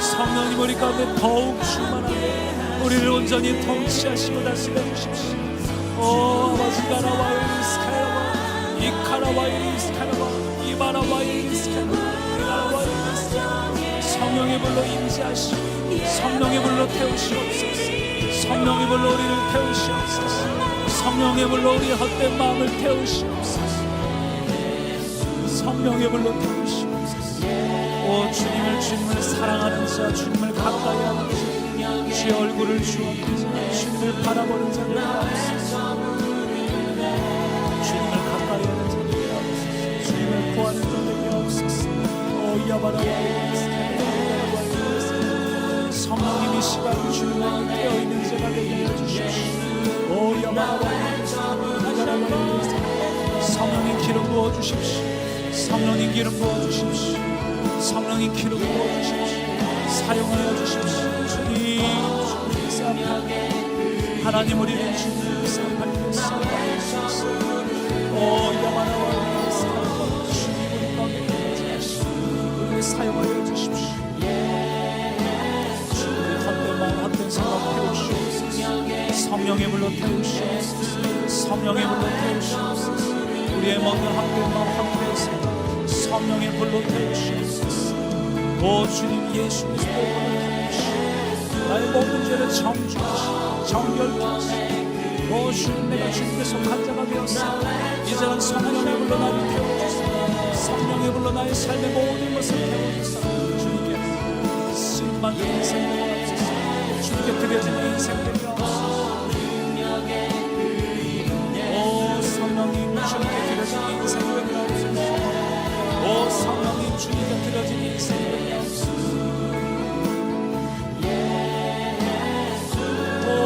성령님 우리 가운데 더욱 충만하게 우리를 온전히 통치하시고 다스려 주십시오. 오 아버지 가라와이 리스카라바 이카라와이 리스카라바 이바라와이 리스카라바 이가라와이 리스카라바 성령의 불로 임재하시고 성령의 불로 태우시옵소서. 성령의 불로 우리를 태우시옵소서. 성령의 불로 우리의 헛된 마음을 태우시옵소서. 성령의 불로 태우시옵소서. 오 주님을 사랑하는 자, 주님을 가까이 하는 자, 주의 얼굴을 주옵는 자, 주님을 바라보는 자들 하옵소서. 주님을 가까이 하는 자들 하옵소서. 주님을 구하는 자들 하옵소서. 오 야바라바이 성령님 이 시간 주님과 깨어있는 자가 되게 해주십시오. 오 야바라바이 성령님 기름 부어주십시오. 성령님 기름 부어주십시오. 성령님 기름 부어주십시오. 사용하여 주십시오. 주님 사랑하게 하나님 우리는 주님 사랑하게 사랑하옵소서. 오 야바라바이 주님 우리 가운데 계시옵소서. 우리를 사용하여 주십시오. 헛된 생각 태우시옵소서. 성령의 불로 태우시옵소서. 성령의 불로 태우시옵소서. 우리의 모든 헛된 마음 헛된 생각 성령의 불로 태우시옵소서. 오 주님 예수 그리스도의 불로 태우시옵소서. 나의 모든 죄를 정죄하시고 정결케 하시고 오 주님 내가 주님께 속한 자가 되었사. 이제는 성령의 불로 나를 태워주소서. 성령의 불로 나의 삶의 모든 것을 태워주소서. 주님께 쓰임만 인생 되옵소서. 주님께 드려지는 인생 되게 하옵소서. 오 성령님 주님께 드려지는 인생 되게 하옵소서. 오 성령님 주님께 드려지는 인생